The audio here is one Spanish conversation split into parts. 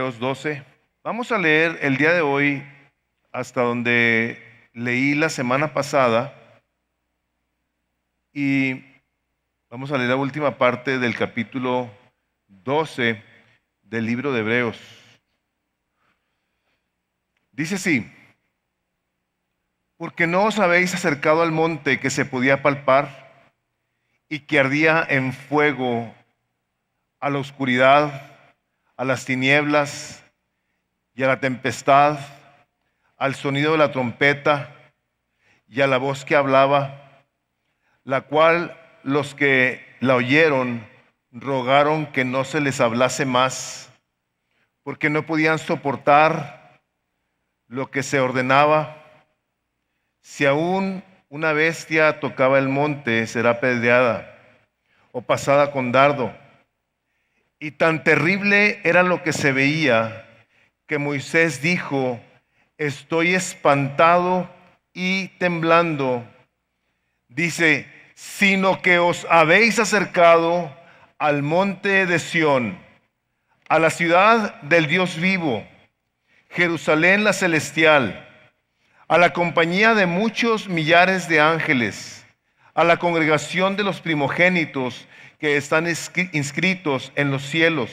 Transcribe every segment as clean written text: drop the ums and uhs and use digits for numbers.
Hebreos 12. Vamos a leer el día de hoy hasta donde leí la semana pasada y vamos a leer la última parte del capítulo 12 del libro de Hebreos. Dice así: porque no os habéis acercado al monte que se podía palpar y que ardía en fuego, a la oscuridad, a las tinieblas y a la tempestad, al sonido de la trompeta y a la voz que hablaba, la cual los que la oyeron rogaron que no se les hablase más, porque no podían soportar lo que se ordenaba. Si aún una bestia tocaba el monte, será apedreada o pasada con dardo. Y tan terrible era lo que se veía, que Moisés dijo: estoy espantado y temblando. Dice: sino que os habéis acercado al monte de Sión, a la ciudad del Dios vivo, Jerusalén la celestial, a la compañía de muchos millares de ángeles, a la congregación de los primogénitos que están inscritos en los cielos,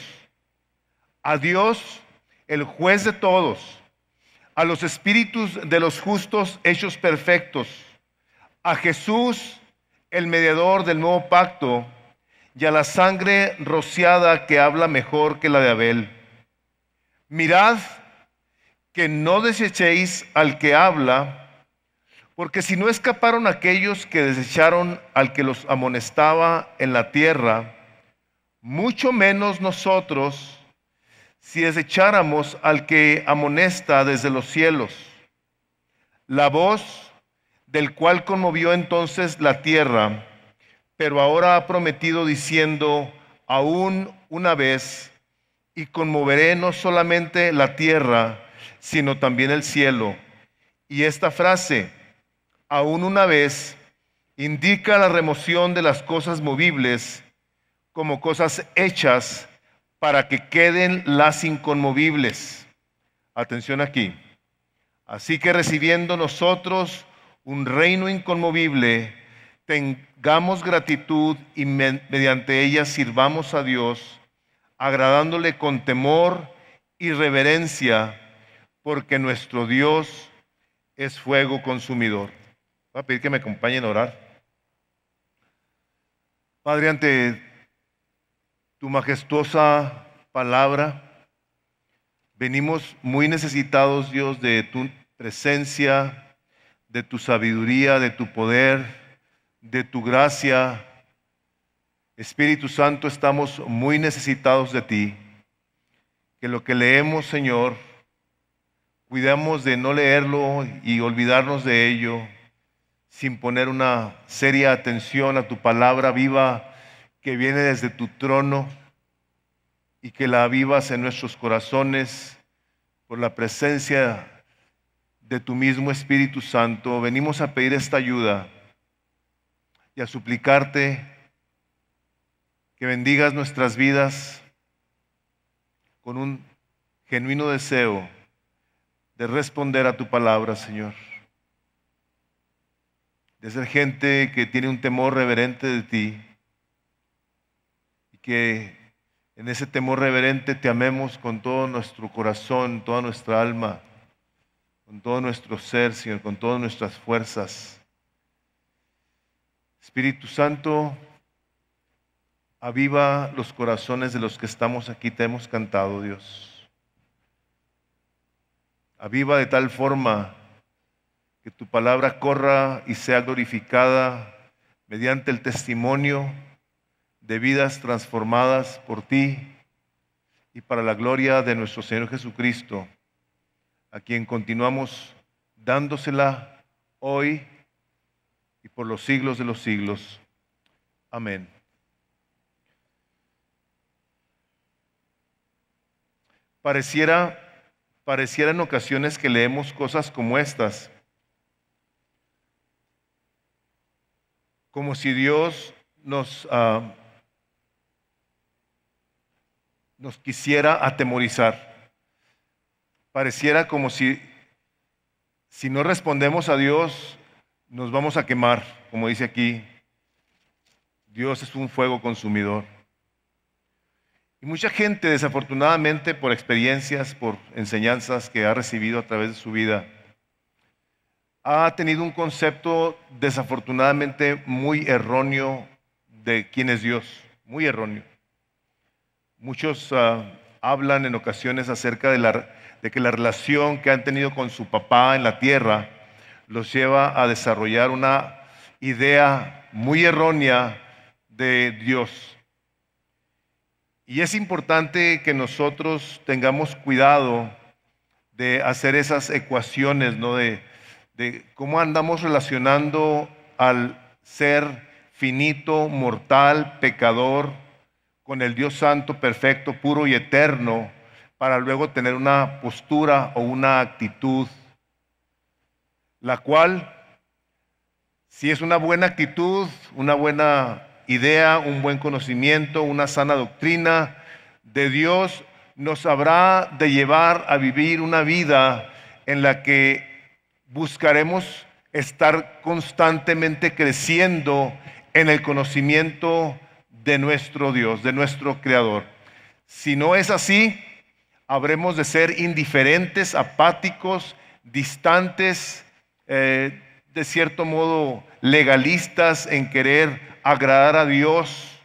a Dios, el juez de todos, a los espíritus de los justos hechos perfectos, a Jesús, el mediador del nuevo pacto, y a la sangre rociada que habla mejor que la de Abel. Mirad que no desechéis al que habla, porque si no escaparon aquellos que desecharon al que los amonestaba en la tierra, mucho menos nosotros, si desecháramos al que amonesta desde los cielos. La voz del cual conmovió entonces la tierra, pero ahora ha prometido diciendo: aún una vez, y conmoveré no solamente la tierra, sino también el cielo. Y esta frase, aún una vez, indica la remoción de las cosas movibles como cosas hechas para que queden las inconmovibles. Atención aquí. Así que recibiendo nosotros un reino inconmovible, tengamos gratitud y mediante ella sirvamos a Dios, agradándole con temor y reverencia, porque nuestro Dios es fuego consumidor. Voy a pedir que me acompañen a orar. Padre, ante tu majestuosa palabra, venimos muy necesitados, Dios, de tu presencia, de tu sabiduría, de tu poder, de tu gracia. Espíritu Santo, estamos muy necesitados de ti. Que lo que leemos, Señor, cuidemos de no leerlo y olvidarnos de ello, sin poner una seria atención a tu palabra viva que viene desde tu trono, y que la avivas en nuestros corazones por la presencia de tu mismo Espíritu Santo. Venimos a pedir esta ayuda y a suplicarte que bendigas nuestras vidas con un genuino deseo de responder a tu palabra, Señor. De ser gente que tiene un temor reverente de ti, y que en ese temor reverente te amemos con todo nuestro corazón, toda nuestra alma, con todo nuestro ser, Señor, con todas nuestras fuerzas. Espíritu Santo, aviva los corazones de los que estamos aquí, te hemos cantado, Dios. Aviva de tal forma que tu palabra corra y sea glorificada mediante el testimonio de vidas transformadas por ti, y para la gloria de nuestro Señor Jesucristo, a quien continuamos dándosela hoy y por los siglos de los siglos. Amén. Pareciera en ocasiones que leemos cosas como estas, como si Dios nos quisiera atemorizar. pareciera como si no respondemos a Dios, nos vamos a quemar, como dice aquí. Dios es un fuego consumidor. Y mucha gente, desafortunadamente, por experiencias, por enseñanzas que ha recibido a través de su vida, ha tenido un concepto desafortunadamente muy erróneo de quién es Dios, muy erróneo. Muchos hablan en ocasiones acerca de que la relación que han tenido con su papá en la tierra los lleva a desarrollar una idea muy errónea de Dios. Y es importante que nosotros tengamos cuidado de hacer esas ecuaciones, ¿no? De cómo andamos relacionando al ser finito, mortal, pecador, con el Dios Santo, perfecto, puro y eterno, para luego tener una postura o una actitud, la cual, si es una buena actitud, una buena idea, un buen conocimiento, una sana doctrina de Dios, nos habrá de llevar a vivir una vida en la que buscaremos estar constantemente creciendo en el conocimiento de nuestro Dios, de nuestro Creador. Si no es así, habremos de ser indiferentes, apáticos, distantes, de cierto modo legalistas en querer agradar a Dios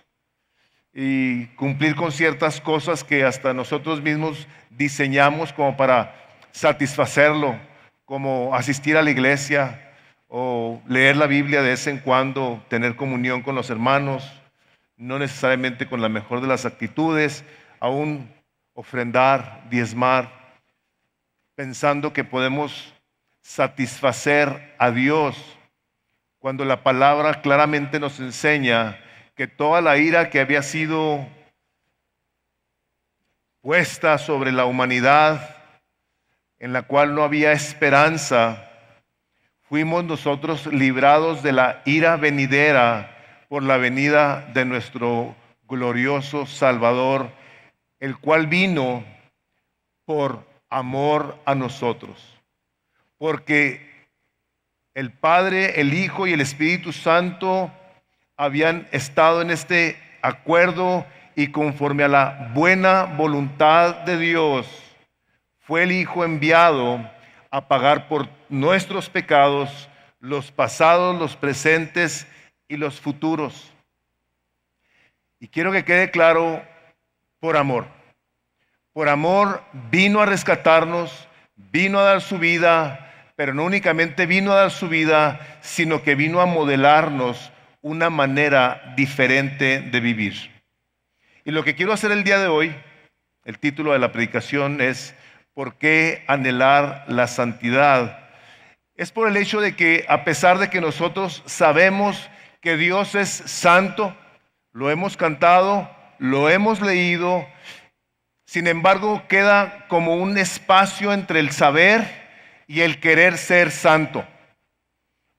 y cumplir con ciertas cosas que hasta nosotros mismos diseñamos como para satisfacerlo, como asistir a la iglesia o leer la Biblia de vez en cuando, tener comunión con los hermanos, no necesariamente con la mejor de las actitudes, aún ofrendar, diezmar, pensando que podemos satisfacer a Dios, cuando la palabra claramente nos enseña que toda la ira que había sido puesta sobre la humanidad, en la cual no había esperanza, fuimos nosotros librados de la ira venidera por la venida de nuestro glorioso Salvador, el cual vino por amor a nosotros. Porque el Padre, el Hijo y el Espíritu Santo habían estado en este acuerdo y conforme a la buena voluntad de Dios, fue el Hijo enviado a pagar por nuestros pecados, los pasados, los presentes y los futuros. Y quiero que quede claro, por amor. Por amor vino a rescatarnos, vino a dar su vida, pero no únicamente vino a dar su vida, sino que vino a modelarnos una manera diferente de vivir. Y lo que quiero hacer el día de hoy, el título de la predicación es ¿por qué anhelar la santidad? Es por el hecho de que a pesar de que nosotros sabemos que Dios es santo, lo hemos cantado, lo hemos leído, sin embargo queda como un espacio entre el saber y el querer ser santo.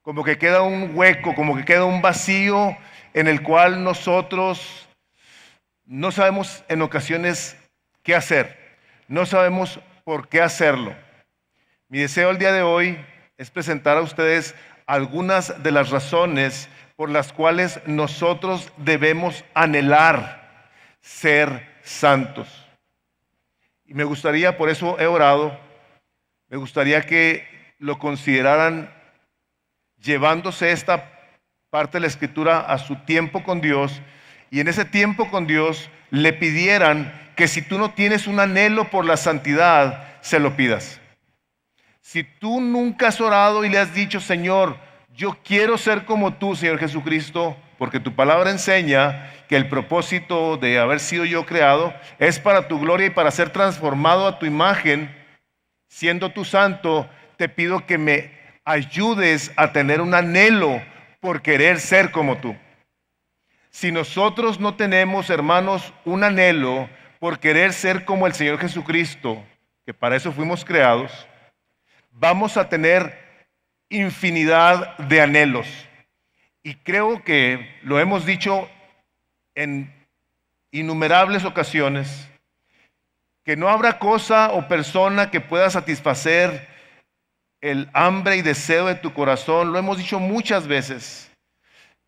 Como que queda un hueco, como que queda un vacío en el cual nosotros no sabemos en ocasiones qué hacer, no sabemos por qué hacerlo. Mi deseo el día de hoy es presentar a ustedes algunas de las razones por las cuales nosotros debemos anhelar ser santos. Y me gustaría, por eso he orado, me gustaría que lo consideraran llevándose esta parte de la Escritura a su tiempo con Dios, y en ese tiempo con Dios le pidieran que si tú no tienes un anhelo por la santidad, se lo pidas. Si tú nunca has orado y le has dicho, Señor, yo quiero ser como tú, Señor Jesucristo, porque tu palabra enseña que el propósito de haber sido yo creado es para tu gloria y para ser transformado a tu imagen, siendo tú santo, te pido que me ayudes a tener un anhelo por querer ser como tú. Si nosotros no tenemos, hermanos, un anhelo por querer ser como el Señor Jesucristo, que para eso fuimos creados, vamos a tener infinidad de anhelos. Y creo que lo hemos dicho en innumerables ocasiones, que no habrá cosa o persona que pueda satisfacer el hambre y deseo de tu corazón. Lo hemos dicho muchas veces,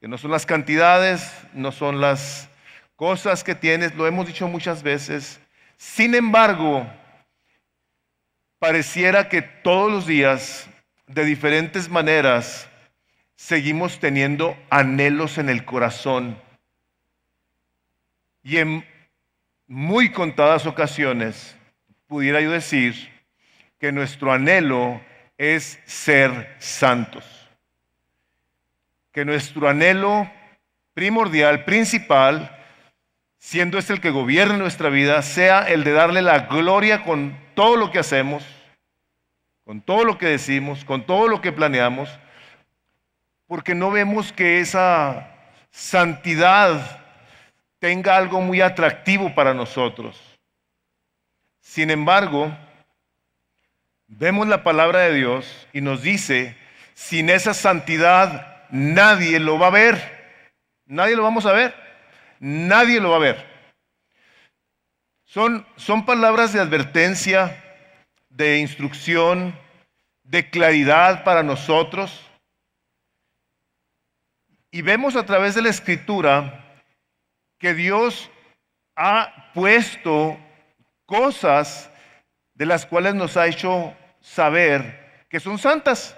que no son las cantidades, no son las cosas que tienes, lo hemos dicho muchas veces. Sin embargo, pareciera que todos los días, de diferentes maneras, seguimos teniendo anhelos en el corazón. Y en muy contadas ocasiones, pudiera yo decir que nuestro anhelo es ser santos. Que nuestro anhelo primordial, principal, siendo este el que gobierna nuestra vida, sea el de darle la gloria con todo lo que hacemos, con todo lo que decimos, con todo lo que planeamos, porque no vemos que esa santidad tenga algo muy atractivo para nosotros. Sin embargo, vemos la palabra de Dios y nos dice, sin esa santidad nadie lo va a ver, nadie lo vamos a ver, nadie lo va a ver. Son palabras de advertencia, de instrucción, de claridad para nosotros. Y vemos a través de la Escritura que Dios ha puesto cosas de las cuales nos ha hecho saber que son santas.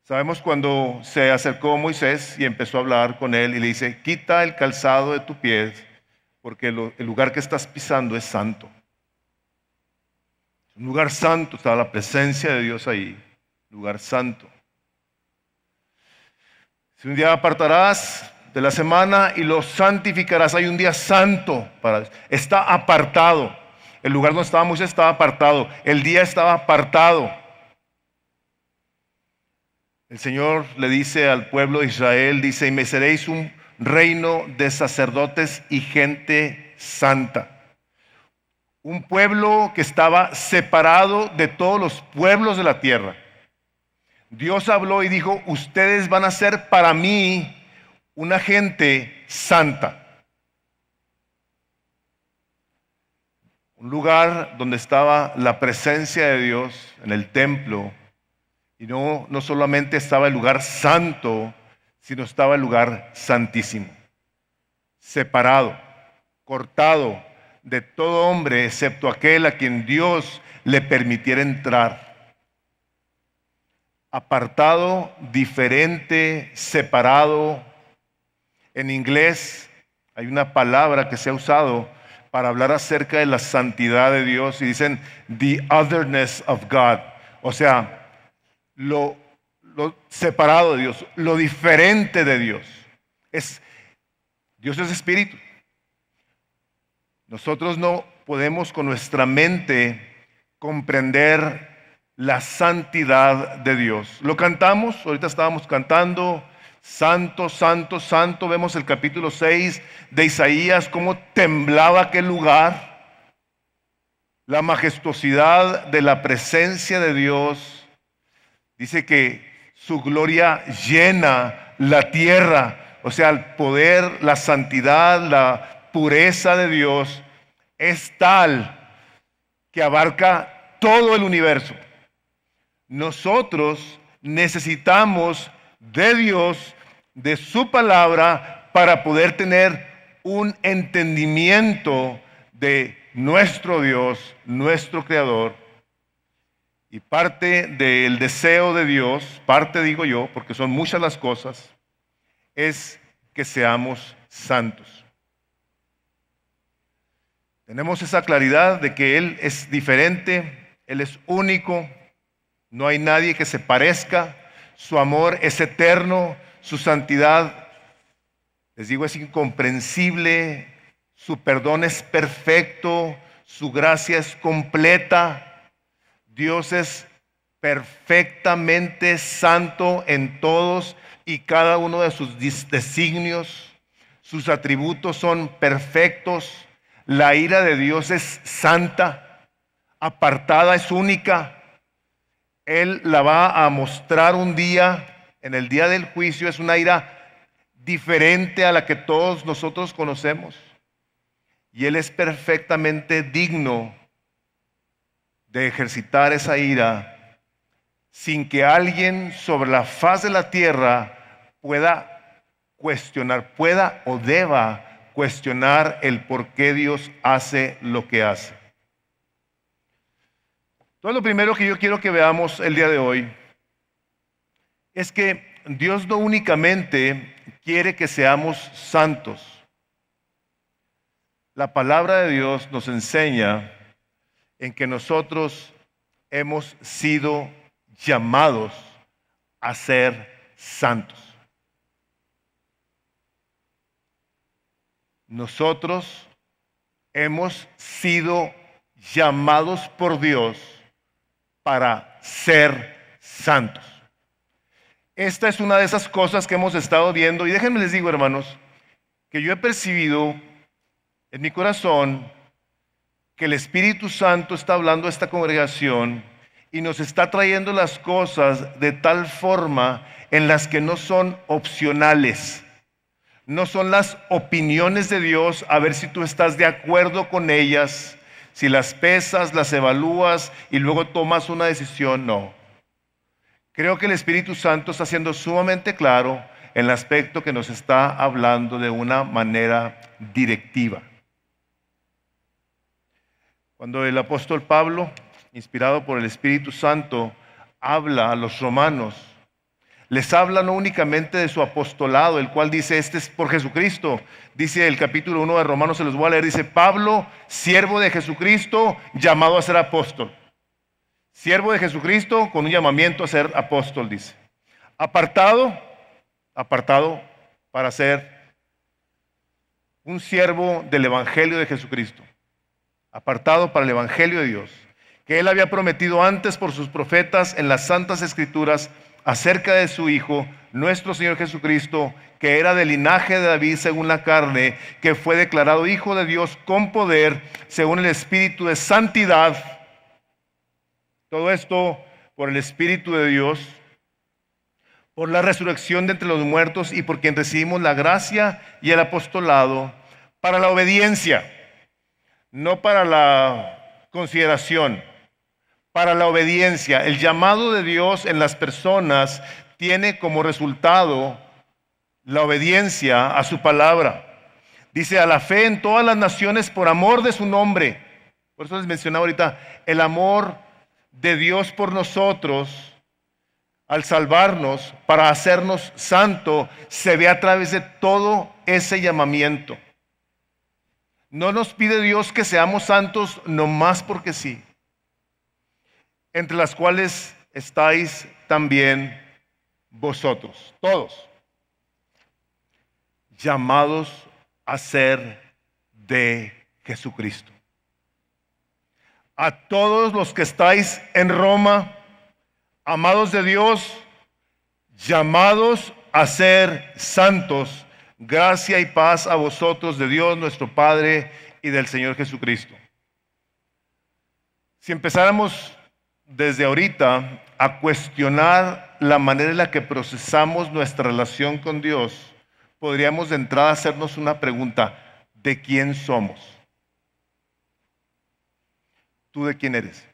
Sabemos cuando se acercó Moisés y empezó a hablar con él y le dice, quita el calzado de tu pie, porque el lugar que estás pisando es santo. Un lugar santo, está la presencia de Dios ahí, lugar santo. Si un día apartarás de la semana y lo santificarás, hay un día santo para Dios. Está apartado. El lugar donde estaba Moisés estaba apartado. El día estaba apartado. El Señor le dice al pueblo de Israel, dice, y me seréis un reino de sacerdotes y gente santa. Un pueblo que estaba separado de todos los pueblos de la tierra. Dios habló y dijo, ustedes van a ser para mí una gente santa. Un lugar donde estaba la presencia de Dios en el templo. Y no solamente estaba el lugar santo, sino estaba el lugar santísimo. Separado, cortado de todo hombre, excepto aquel a quien Dios le permitiera entrar. Apartado, diferente, separado. En inglés hay una palabra que se ha usado para hablar acerca de la santidad de Dios y dicen the otherness of God. O sea, lo separado de Dios, lo diferente de Dios. Dios es espíritu. Nosotros no podemos con nuestra mente comprender la santidad de Dios. Lo cantamos, ahorita estábamos cantando, santo, santo, santo. Vemos el capítulo 6 de Isaías, cómo temblaba aquel lugar. La majestuosidad de la presencia de Dios. Dice que su gloria llena la tierra. O sea, el poder, la santidad, la pureza de Dios es tal que abarca todo el universo. Nosotros necesitamos de Dios, de su palabra, para poder tener un entendimiento de nuestro Dios, nuestro Creador. Y parte del deseo de Dios, parte digo yo, porque son muchas las cosas, es que seamos santos. Tenemos esa claridad de que Él es diferente, Él es único, no hay nadie que se parezca, su amor es eterno, su santidad, les digo, es incomprensible, su perdón es perfecto, su gracia es completa. Dios es perfectamente santo en todos y cada uno de sus designios. Sus atributos son perfectos. La ira de Dios es santa, apartada, es única. Él la va a mostrar un día, en el día del juicio. Es una ira diferente a la que todos nosotros conocemos. y Él es perfectamente digno de ejercitar esa ira sin que alguien sobre la faz de la tierra pueda cuestionar, pueda o deba cuestionar el por qué Dios hace lo que hace. Entonces, lo primero que yo quiero que veamos el día de hoy es que Dios no únicamente quiere que seamos santos. La palabra de Dios nos enseña en que nosotros hemos sido llamados a ser santos. Nosotros hemos sido llamados por Dios para ser santos. Esta es una de esas cosas que hemos estado viendo, y déjenme les digo, hermanos, que yo he percibido en mi corazón que el Espíritu Santo está hablando a esta congregación y nos está trayendo las cosas de tal forma en las que no son opcionales. No son las opiniones de Dios, a ver si tú estás de acuerdo con ellas, si las pesas, las evalúas y luego tomas una decisión. No. Creo que el Espíritu Santo está siendo sumamente claro en el aspecto que nos está hablando de una manera directiva. Cuando el apóstol Pablo, inspirado por el Espíritu Santo, habla a los romanos, les habla no únicamente de su apostolado, el cual dice, este es por Jesucristo. Dice el capítulo 1 de Romanos, se los voy a leer, dice, Pablo, siervo de Jesucristo, llamado a ser apóstol. Siervo de Jesucristo con un llamamiento a ser apóstol, dice. Apartado para ser un siervo del Evangelio de Jesucristo. Apartado para el Evangelio de Dios, que Él había prometido antes por sus profetas en las Santas Escrituras, acerca de su Hijo, nuestro Señor Jesucristo, que era del linaje de David según la carne, que fue declarado Hijo de Dios con poder, según el Espíritu de santidad. Todo esto por el Espíritu de Dios, por la resurrección de entre los muertos y por quien recibimos la gracia y el apostolado, para la obediencia, no para la consideración, para la obediencia. El llamado de Dios en las personas tiene como resultado la obediencia a su palabra. Dice, a la fe en todas las naciones por amor de su nombre. Por eso les mencionaba ahorita, el amor de Dios por nosotros, al salvarnos, para hacernos santo, se ve a través de todo ese llamamiento. No nos pide Dios que seamos santos nomás porque sí, entre las cuales estáis también vosotros, todos, llamados a ser de Jesucristo. A todos los que estáis en Roma, amados de Dios, llamados a ser santos, gracia y paz a vosotros de Dios nuestro Padre y del Señor Jesucristo. Si empezáramos desde ahorita a cuestionar la manera en la que procesamos nuestra relación con Dios, podríamos de entrada hacernos una pregunta: ¿de quién somos? ¿Tú de quién eres?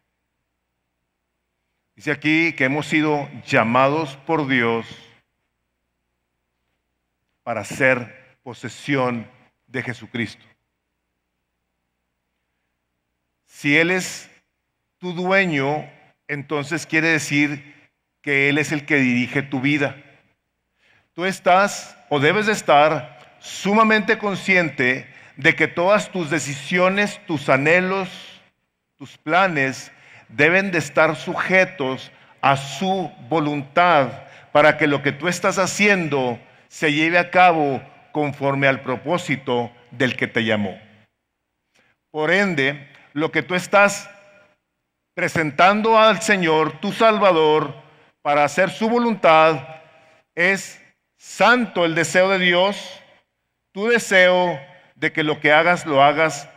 Dice aquí que hemos sido llamados por Dios para ser posesión de Jesucristo. Si Él es tu dueño, entonces quiere decir que Él es el que dirige tu vida. Tú estás o debes de estar sumamente consciente de que todas tus decisiones, tus anhelos, tus planes deben de estar sujetos a su voluntad para que lo que tú estás haciendo se lleve a cabo conforme al propósito del que te llamó. Por ende, lo que tú estás presentando al Señor, tu Salvador, para hacer su voluntad, es santo el deseo de Dios, tu deseo de que lo que hagas, lo hagas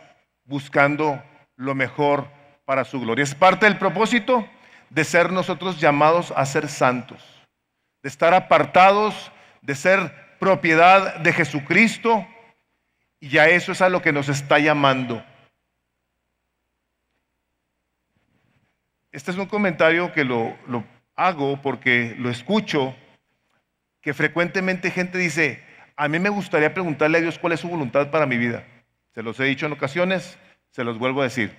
buscando lo mejor para su gloria. Es parte del propósito de ser nosotros llamados a ser santos, de estar apartados, de ser propiedad de Jesucristo Y a eso es a lo que nos está llamando. Este es un comentario que lo hago porque lo escucho, que frecuentemente gente dice, a mí me gustaría preguntarle a Dios cuál es su voluntad para mi vida. Se los he dicho en ocasiones, se los vuelvo a decir.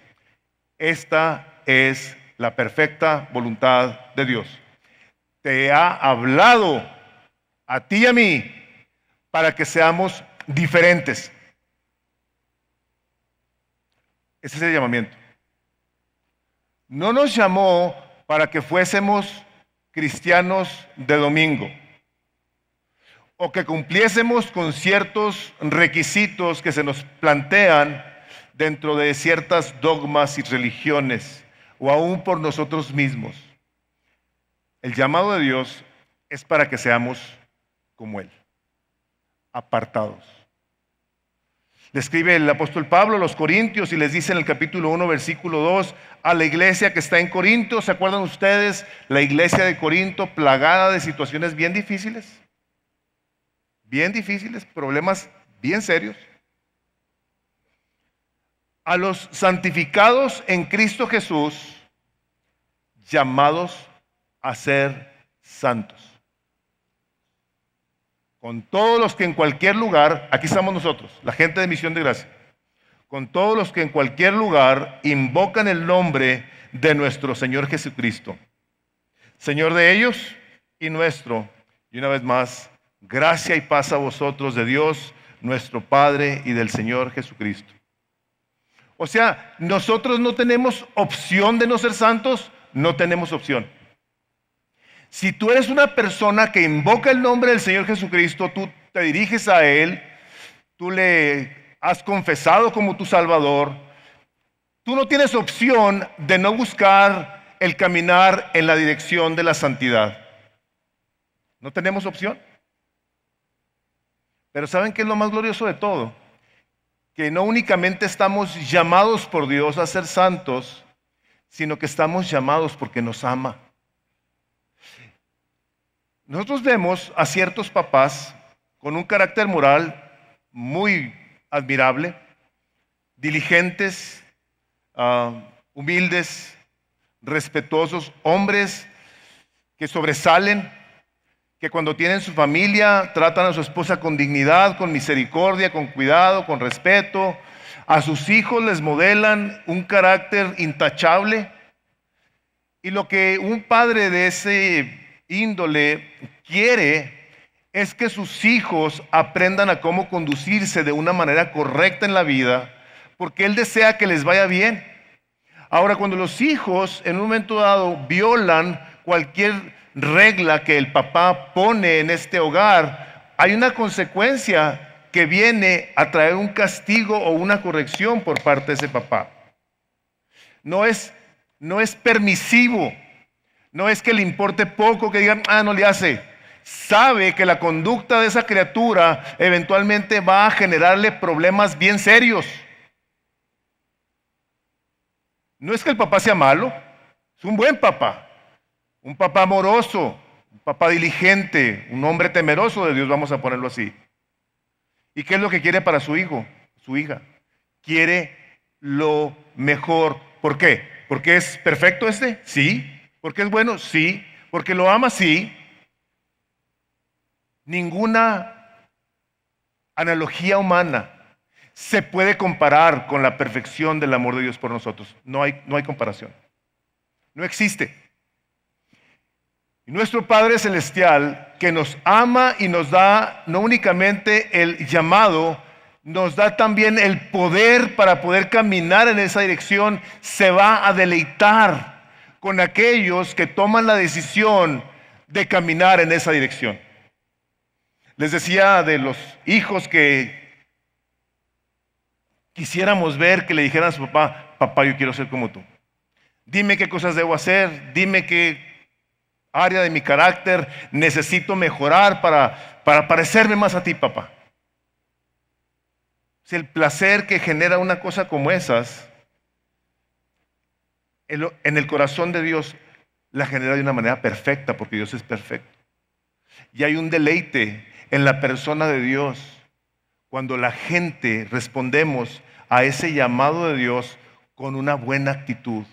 Esta es la perfecta voluntad de Dios. Te ha hablado a ti y a mí para que seamos diferentes. Ese es el llamamiento. No nos llamó para que fuésemos cristianos de domingo o que cumpliésemos con ciertos requisitos que se nos plantean dentro de ciertas dogmas y religiones o aún por nosotros mismos. El llamado de Dios es para que seamos como Él, apartados. Le escribe el apóstol Pablo a los Corintios y les dice en el capítulo 1, versículo 2, a la iglesia que está en Corinto. ¿Se acuerdan ustedes? La iglesia de Corinto plagada de situaciones bien difíciles, problemas bien serios. A los santificados en Cristo Jesús, llamados a ser santos. Con todos los que en cualquier lugar, aquí estamos nosotros, la gente de Misión de Gracia, con todos los que en cualquier lugar invocan el nombre de nuestro Señor Jesucristo, Señor de ellos y nuestro. Y una vez más, gracia y paz a vosotros de Dios, nuestro Padre, y del Señor Jesucristo. O sea, nosotros no tenemos opción de no ser santos, no tenemos opción. Si tú eres una persona que invoca el nombre del Señor Jesucristo, tú te diriges a Él, tú le has confesado como tu Salvador, tú no tienes opción de no buscar el caminar en la dirección de la santidad. No tenemos opción. Pero ¿saben qué es lo más glorioso de todo? Que no únicamente estamos llamados por Dios a ser santos, sino que estamos llamados porque nos ama. Nosotros vemos a ciertos papás con un carácter moral muy admirable, diligentes, humildes, respetuosos, hombres que sobresalen, que cuando tienen su familia tratan a su esposa con dignidad, con misericordia, con cuidado, con respeto. A sus hijos les modelan un carácter intachable. Y lo que un padre de ese índole quiere es que sus hijos aprendan a cómo conducirse de una manera correcta en la vida, porque él desea que les vaya bien. Ahora, cuando los hijos en un momento dado violan cualquier regla que el papá pone en este hogar, hay una consecuencia que viene a traer un castigo o una corrección por parte de ese papá. No es permisivo. No es que le importe poco, que digan, no le hace. Sabe que la conducta de esa criatura eventualmente va a generarle problemas bien serios. No es que el papá sea malo, es un buen papá. Un papá amoroso, un papá diligente, un hombre temeroso de Dios, vamos a ponerlo así. ¿Y qué es lo que quiere para su hijo, su hija? Quiere lo mejor. ¿Por qué? ¿Porque es perfecto este? Sí. ¿Porque es bueno? Sí. ¿Porque lo ama? Sí. Ninguna analogía humana se puede comparar con la perfección del amor de Dios por nosotros. No hay comparación. No existe. Y nuestro Padre Celestial, que nos ama y nos da no únicamente el llamado, nos da también el poder para poder caminar en esa dirección, se va a deleitar con aquellos que toman la decisión de caminar en esa dirección. Les decía de los hijos que quisiéramos ver que le dijeran a su papá, papá, yo quiero ser como tú. Dime qué cosas debo hacer, dime qué área de mi carácter necesito mejorar para parecerme más a ti, papá. Si el placer que genera una cosa como esas, en el corazón de Dios la genera de una manera perfecta, porque Dios es perfecto. Y hay un deleite en la persona de Dios cuando la gente respondemos a ese llamado de Dios con una buena actitud.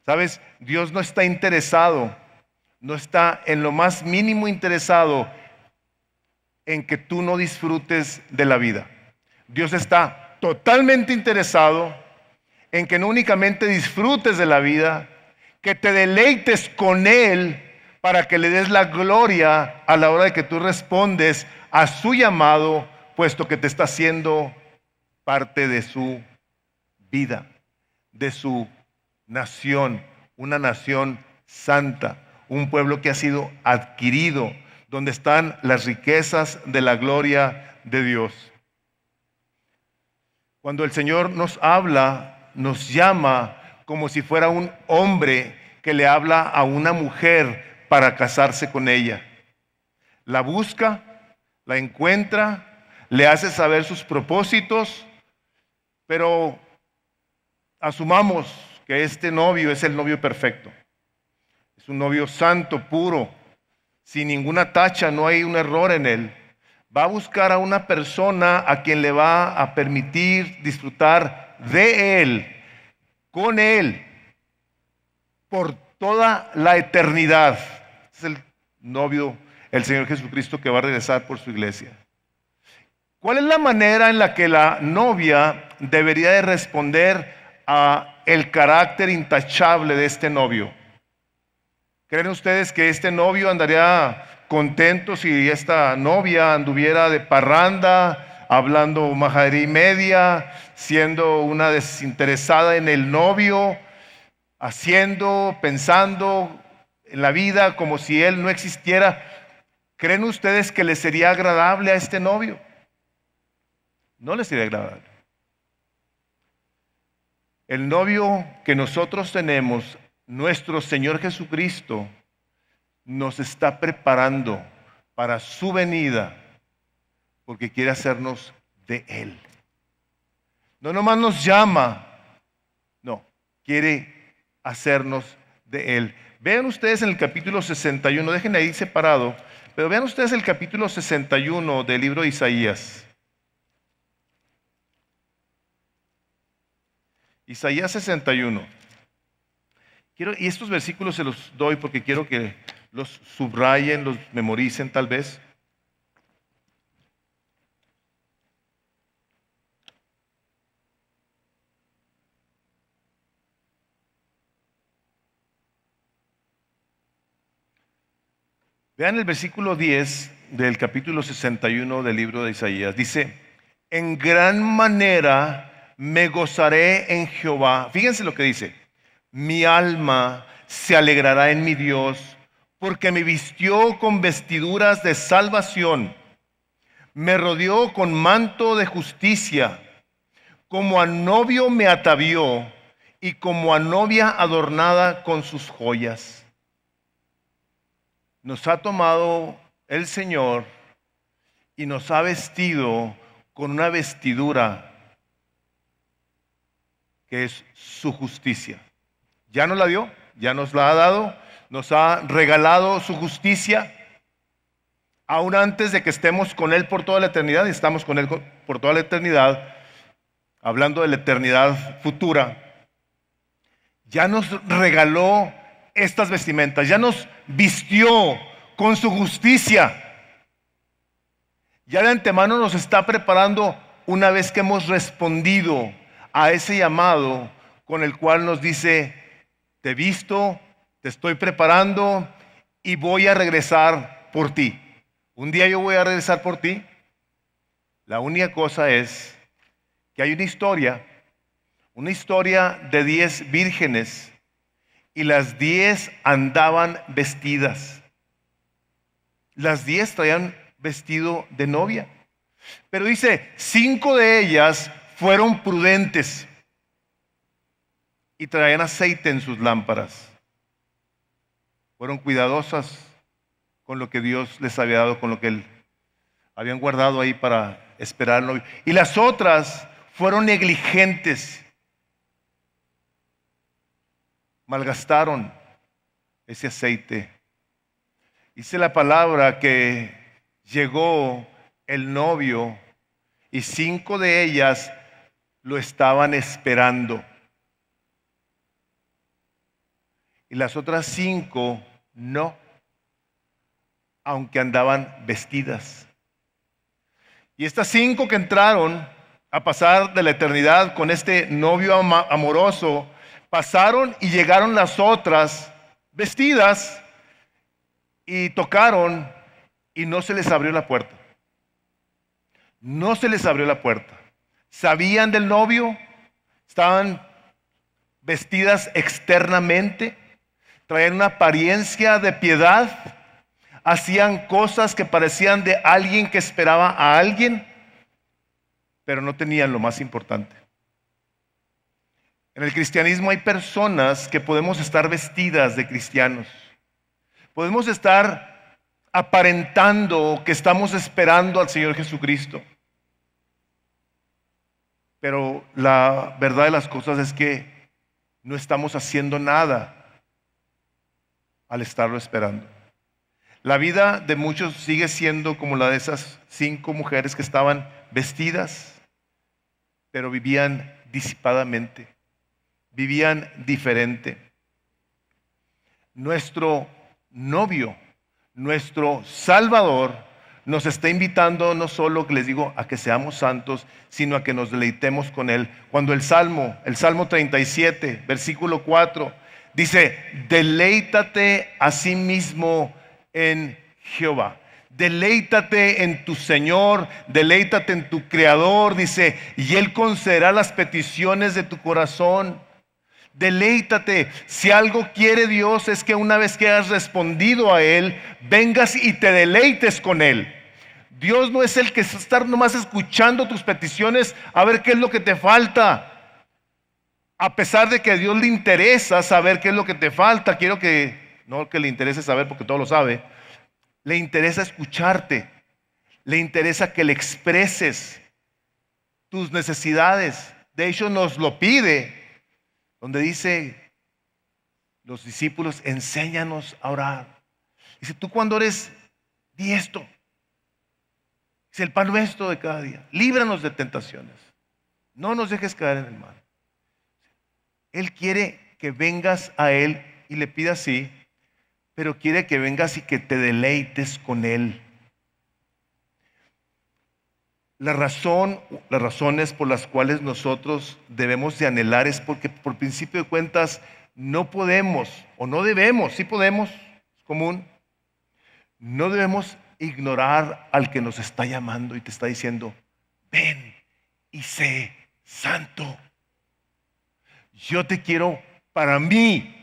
¿Sabes? Dios no está interesado, no está en lo más mínimo interesado en que tú no disfrutes de la vida. Dios está totalmente interesado en que no únicamente disfrutes de la vida, que te deleites con Él para que le des la gloria a la hora de que tú respondes a su llamado, puesto que te está haciendo parte de su vida, de su nación, una nación santa, un pueblo que ha sido adquirido, donde están las riquezas de la gloria de Dios. Cuando el Señor nos habla, nos llama como si fuera un hombre que le habla a una mujer para casarse con ella. La busca, la encuentra, le hace saber sus propósitos, pero asumamos que este novio es el novio perfecto. Es un novio santo, puro, sin ninguna tacha, no hay un error en él. Va a buscar a una persona a quien le va a permitir disfrutar de él, con él, por toda la eternidad. Es el novio, el Señor Jesucristo, que va a regresar por su iglesia. ¿Cuál es la manera en la que la novia debería de responder a el carácter intachable de este novio? ¿Creen ustedes que este novio andaría contento si esta novia anduviera de parranda, hablando majadería y media, siendo una desinteresada en el novio, haciendo, pensando en la vida como si él no existiera? ¿Creen ustedes que le sería agradable a este novio? No le sería agradable. El novio que nosotros tenemos, nuestro Señor Jesucristo, nos está preparando para su venida porque quiere hacernos de Él. No nomás nos llama, no, quiere hacernos de Él. Vean ustedes en el capítulo 61, dejen ahí separado, pero vean ustedes el capítulo 61 del libro de Isaías. Isaías 61. Y estos versículos se los doy porque quiero que los subrayen, los memoricen tal vez. Vean el versículo 10 del capítulo 61 del libro de Isaías. Dice, en gran manera me gozaré en Jehová. Fíjense lo que dice. Mi alma se alegrará en mi Dios, porque me vistió con vestiduras de salvación, me rodeó con manto de justicia, como a novio me atavió y como a novia adornada con sus joyas. Nos ha tomado el Señor y nos ha vestido con una vestidura que es su justicia. Ya nos la dio, ya nos la ha dado, nos ha regalado su justicia, aún antes de que estemos con Él por toda la eternidad, y estamos con Él por toda la eternidad, hablando de la eternidad futura. Ya nos regaló estas vestimentas, ya nos vistió con su justicia. Ya de antemano nos está preparando una vez que hemos respondido a ese llamado con el cual nos dice, te he visto, te estoy preparando y voy a regresar por ti. Un día yo voy a regresar por ti. La única cosa es que hay una historia de 10 vírgenes y las 10 andaban vestidas. Las 10 traían vestido de novia. Pero dice, 5 de ellas fueron prudentes y traían aceite en sus lámparas. Fueron cuidadosas con lo que Dios les había dado, con lo que habían guardado ahí para esperar al novio. Y las otras fueron negligentes. Malgastaron ese aceite. Dice la palabra que llegó el novio y 5 de ellas lo estaban esperando. Y las otras 5 no, aunque andaban vestidas. Y estas 5 que entraron a pasar de la eternidad con este novio amoroso, pasaron y llegaron las otras vestidas y tocaron y no se les abrió la puerta. No se les abrió la puerta. Sabían del novio, estaban vestidas externamente, traían una apariencia de piedad, hacían cosas que parecían de alguien que esperaba a alguien, pero no tenían lo más importante. En el cristianismo hay personas que podemos estar vestidas de cristianos. Podemos estar aparentando que estamos esperando al Señor Jesucristo. Pero la verdad de las cosas es que no estamos haciendo nada al estarlo esperando. La vida de muchos sigue siendo como la de esas 5 mujeres que estaban vestidas, pero vivían disipadamente, vivían diferente. Nuestro novio, nuestro Salvador, nos está invitando no solo, que les digo, a que seamos santos, sino a que nos deleitemos con Él. Cuando el Salmo 37, versículo 4, dice: deleítate a sí mismo en Jehová. Deleítate en tu Señor, deleítate en tu Creador, dice, y Él concederá las peticiones de tu corazón. Deleítate. Si algo quiere Dios es que una vez que has respondido a Él, vengas y te deleites con Él. Dios no es el que está nomás escuchando tus peticiones a ver qué es lo que te falta. A pesar de que a Dios le interesa saber qué es lo que te falta, no que le interese saber porque todo lo sabe, le interesa escucharte, le interesa que le expreses tus necesidades. De hecho, nos lo pide, donde dice los discípulos: enséñanos a orar. Dice: tú cuando ores, di esto. Dice: el pan nuestro de cada día, líbranos de tentaciones, no nos dejes caer en el mal. Él quiere que vengas a Él y le pidas, sí, pero quiere que vengas y que te deleites con Él. Las razones por las cuales nosotros debemos de anhelar es porque por principio de cuentas no podemos, o no debemos, sí podemos, es común, no debemos ignorar al que nos está llamando y te está diciendo: ven y sé santo. Yo te quiero para mí.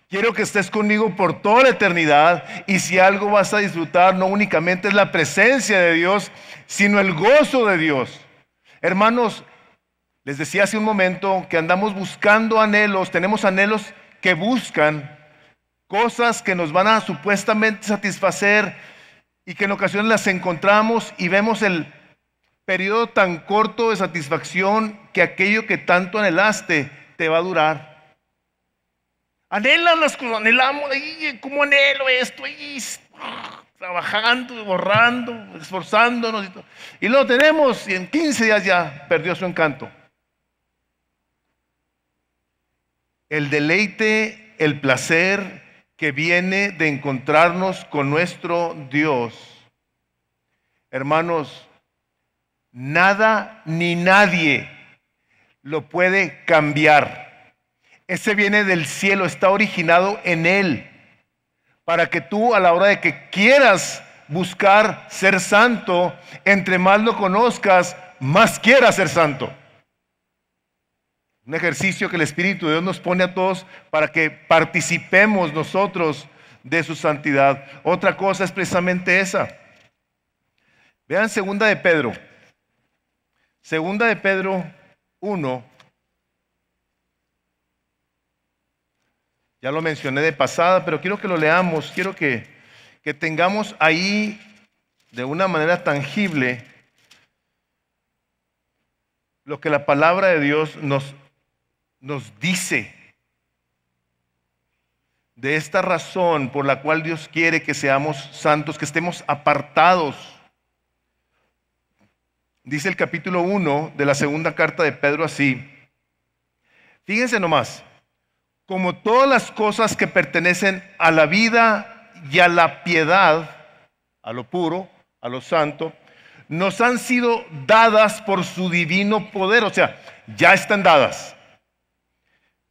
Quiero que estés conmigo por toda la eternidad, y si algo vas a disfrutar, no únicamente es la presencia de Dios, sino el gozo de Dios. Hermanos, les decía hace un momento que andamos buscando anhelos, tenemos anhelos que buscan cosas que nos van a supuestamente satisfacer y que en ocasiones las encontramos y vemos el periodo tan corto de satisfacción que aquello que tanto anhelaste te va a durar. Anhelan las cosas, anhelamos, ¿cómo anhelo esto? Trabajando, borrando, esforzándonos. Y lo tenemos y en 15 días ya perdió su encanto. El deleite, el placer que viene de encontrarnos con nuestro Dios. Hermanos, nada ni nadie lo puede cambiar. Ese viene del cielo, está originado en Él, para que tú, a la hora de que quieras buscar ser santo, entre más lo conozcas, más quieras ser santo. Un ejercicio que el Espíritu de Dios nos pone a todos para que participemos nosotros de su santidad. Otra cosa es precisamente esa. Vean segunda de Pedro 1. Ya lo mencioné de pasada, pero quiero que lo leamos, quiero que tengamos ahí de una manera tangible lo que la palabra de Dios nos dice de esta razón por la cual Dios quiere que seamos santos, que estemos apartados. Dice el capítulo 1 de la segunda carta de Pedro así. Fíjense nomás, como todas las cosas que pertenecen a la vida y a la piedad, a lo puro, a lo santo, nos han sido dadas por su divino poder, o sea, ya están dadas.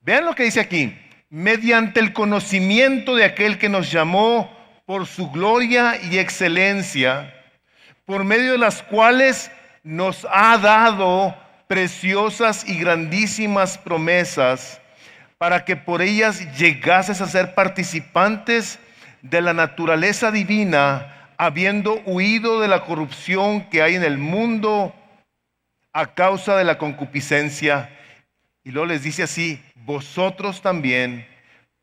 Vean lo que dice aquí, mediante el conocimiento de aquel que nos llamó por su gloria y excelencia, por medio de las cuales nos ha dado preciosas y grandísimas promesas, para que por ellas llegases a ser participantes de la naturaleza divina, habiendo huido de la corrupción que hay en el mundo a causa de la concupiscencia. Y luego les dice así, vosotros también,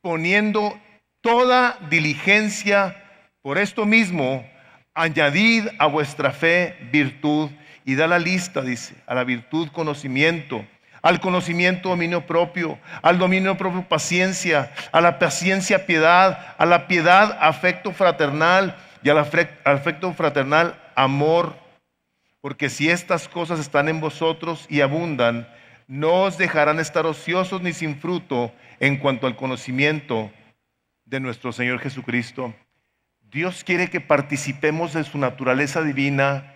poniendo toda diligencia por esto mismo, añadid a vuestra fe virtud. Y da la lista, dice, a la virtud conocimiento, al conocimiento dominio propio, al dominio propio paciencia, a la paciencia piedad, a la piedad afecto fraternal y al afecto fraternal amor. Porque si estas cosas están en vosotros y abundan, no os dejarán estar ociosos ni sin fruto en cuanto al conocimiento de nuestro Señor Jesucristo. Dios quiere que participemos de su naturaleza divina,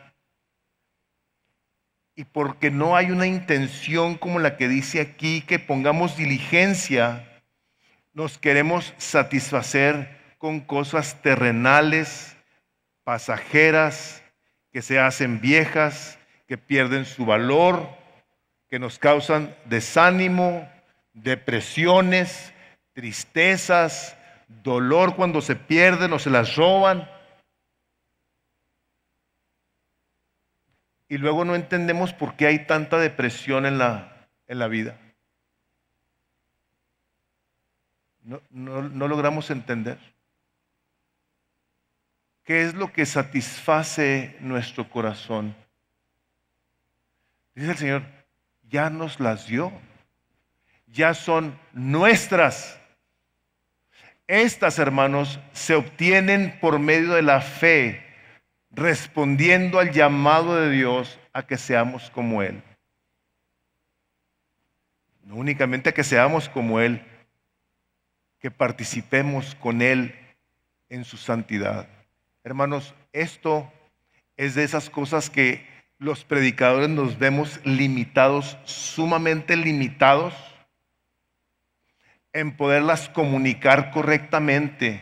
y porque no hay una intención como la que dice aquí, que pongamos diligencia, nos queremos satisfacer con cosas terrenales, pasajeras, que se hacen viejas, que pierden su valor, que nos causan desánimo, depresiones, tristezas, dolor cuando se pierden o se las roban. Y luego no entendemos por qué hay tanta depresión en la vida. No logramos entender. ¿Qué es lo que satisface nuestro corazón? Dice el Señor, ya nos las dio. Ya son nuestras. Estas, hermanos, se obtienen por medio de la fe, respondiendo al llamado de Dios a que seamos como Él. No únicamente a que seamos como Él, que participemos con Él en su santidad. Hermanos, esto es de esas cosas que los predicadores nos vemos limitados, sumamente limitados, en poderlas comunicar correctamente,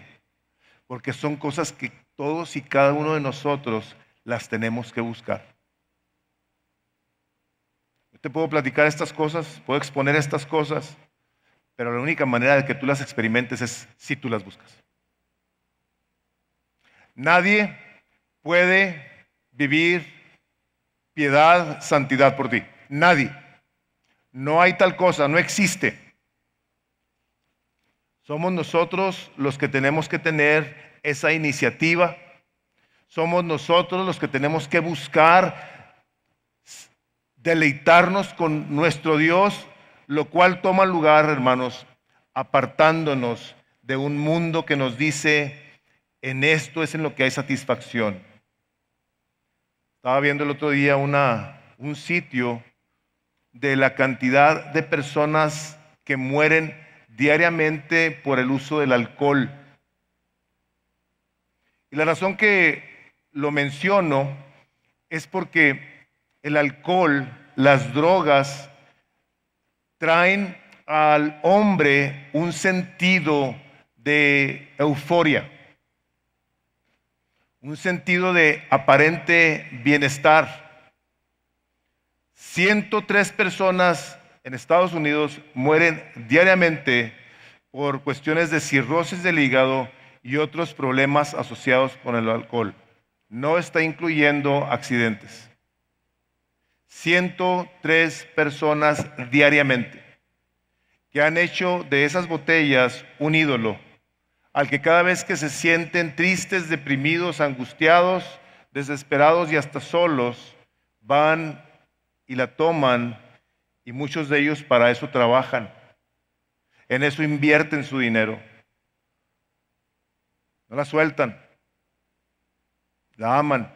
porque son cosas que todos y cada uno de nosotros las tenemos que buscar. Yo te puedo platicar estas cosas, puedo exponer estas cosas, pero la única manera de que tú las experimentes es si tú las buscas. Nadie puede vivir piedad, santidad por ti. Nadie. No hay tal cosa, no existe. Somos nosotros los que tenemos que tener esa iniciativa. Somos nosotros los que tenemos que buscar deleitarnos con nuestro Dios, lo cual toma lugar, hermanos, apartándonos de un mundo que nos dice, en esto es en lo que hay satisfacción. Estaba viendo el otro día un sitio de la cantidad de personas que mueren diariamente por el uso del alcohol. Y la razón que lo menciono es porque el alcohol, las drogas, traen al hombre un sentido de euforia, un sentido de aparente bienestar. 103 personas en Estados Unidos mueren diariamente por cuestiones de cirrosis del hígado y otros problemas asociados con el alcohol. No está incluyendo accidentes. 103 personas diariamente que han hecho de esas botellas un ídolo, al que cada vez que se sienten tristes, deprimidos, angustiados, desesperados y hasta solos, van y la toman, y muchos de ellos para eso trabajan. En eso invierten su dinero. No la sueltan, la aman.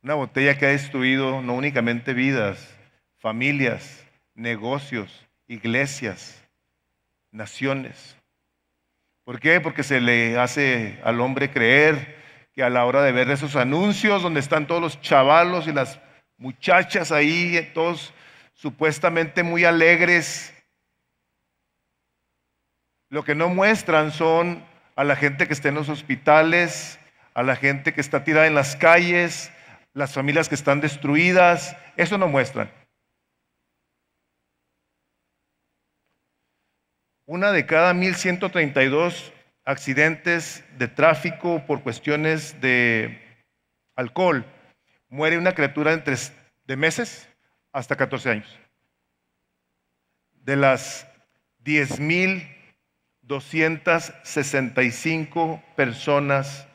Una botella que ha destruido no únicamente vidas, familias, negocios, iglesias, naciones. ¿Por qué? Porque se le hace al hombre creer que a la hora de ver esos anuncios donde están todos los chavalos y las muchachas ahí, todos supuestamente muy alegres, lo que no muestran son a la gente que está en los hospitales, a la gente que está tirada en las calles, las familias que están destruidas. Eso no muestran. Una de cada 1,132 accidentes de tráfico por cuestiones de alcohol, muere una criatura de meses hasta 14 años. De las 10,265 personas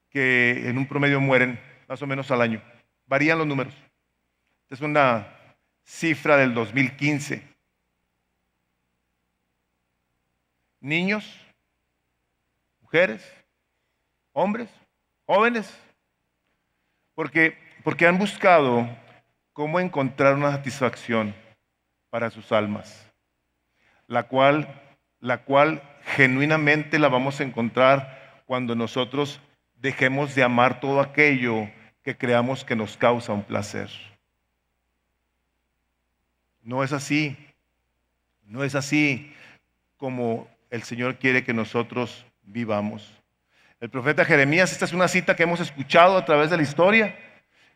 que en un promedio mueren más o menos al año, varían los números. Es una cifra del 2015. Niños, mujeres, hombres, jóvenes, porque han buscado cómo encontrar una satisfacción para sus almas, la cual genuinamente la vamos a encontrar cuando nosotros dejemos de amar todo aquello que creamos que nos causa un placer. No es así, no es así como el Señor quiere que nosotros vivamos. El profeta Jeremías, esta es una cita que hemos escuchado a través de la historia.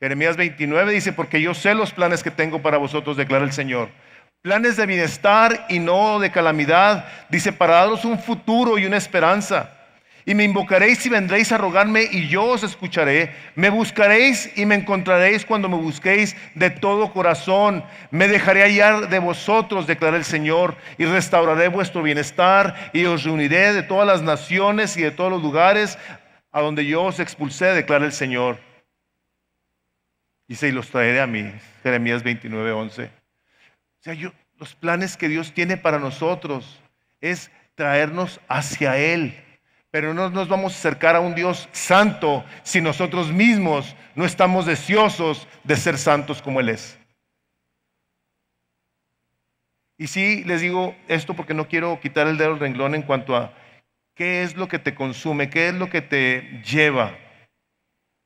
Jeremías 29 dice: porque yo sé los planes que tengo para vosotros, declara el Señor. Planes de bienestar y no de calamidad, dice, para daros un futuro y una esperanza. Y me invocaréis y vendréis a rogarme y yo os escucharé. Me buscaréis y me encontraréis cuando me busquéis de todo corazón. Me dejaré hallar de vosotros, declara el Señor, y restauraré vuestro bienestar y os reuniré de todas las naciones y de todos los lugares a donde yo os expulsé, declara el Señor. Y los traeré a mí. Jeremías 29:11. O sea, los planes que Dios tiene para nosotros es traernos hacia Él. Pero no nos vamos a acercar a un Dios santo si nosotros mismos no estamos deseosos de ser santos como Él es. Y sí, les digo esto porque no quiero quitar el dedo del renglón en cuanto a qué es lo que te consume, qué es lo que te lleva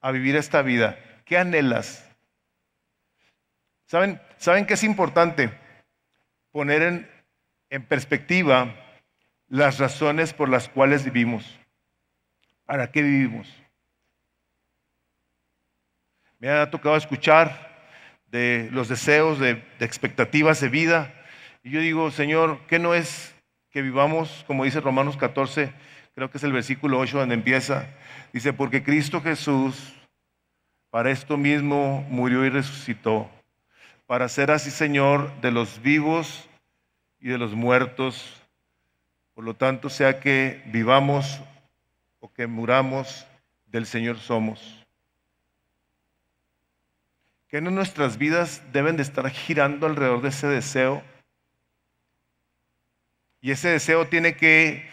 a vivir esta vida, qué anhelas. ¿Saben qué es importante? Poner en perspectiva las razones por las cuales vivimos. ¿Para qué vivimos? Me ha tocado escuchar de los deseos, de expectativas de vida. Y yo digo, Señor, ¿qué no es que vivamos, como dice Romanos 14, creo que es el versículo 8 donde empieza? Dice, porque Cristo Jesús para esto mismo murió y resucitó, para ser así Señor de los vivos y de los muertos. Por lo tanto, sea que vivamos o que muramos, del Señor somos. Que no nuestras vidas deben de estar girando alrededor de ese deseo. Y ese deseo tiene que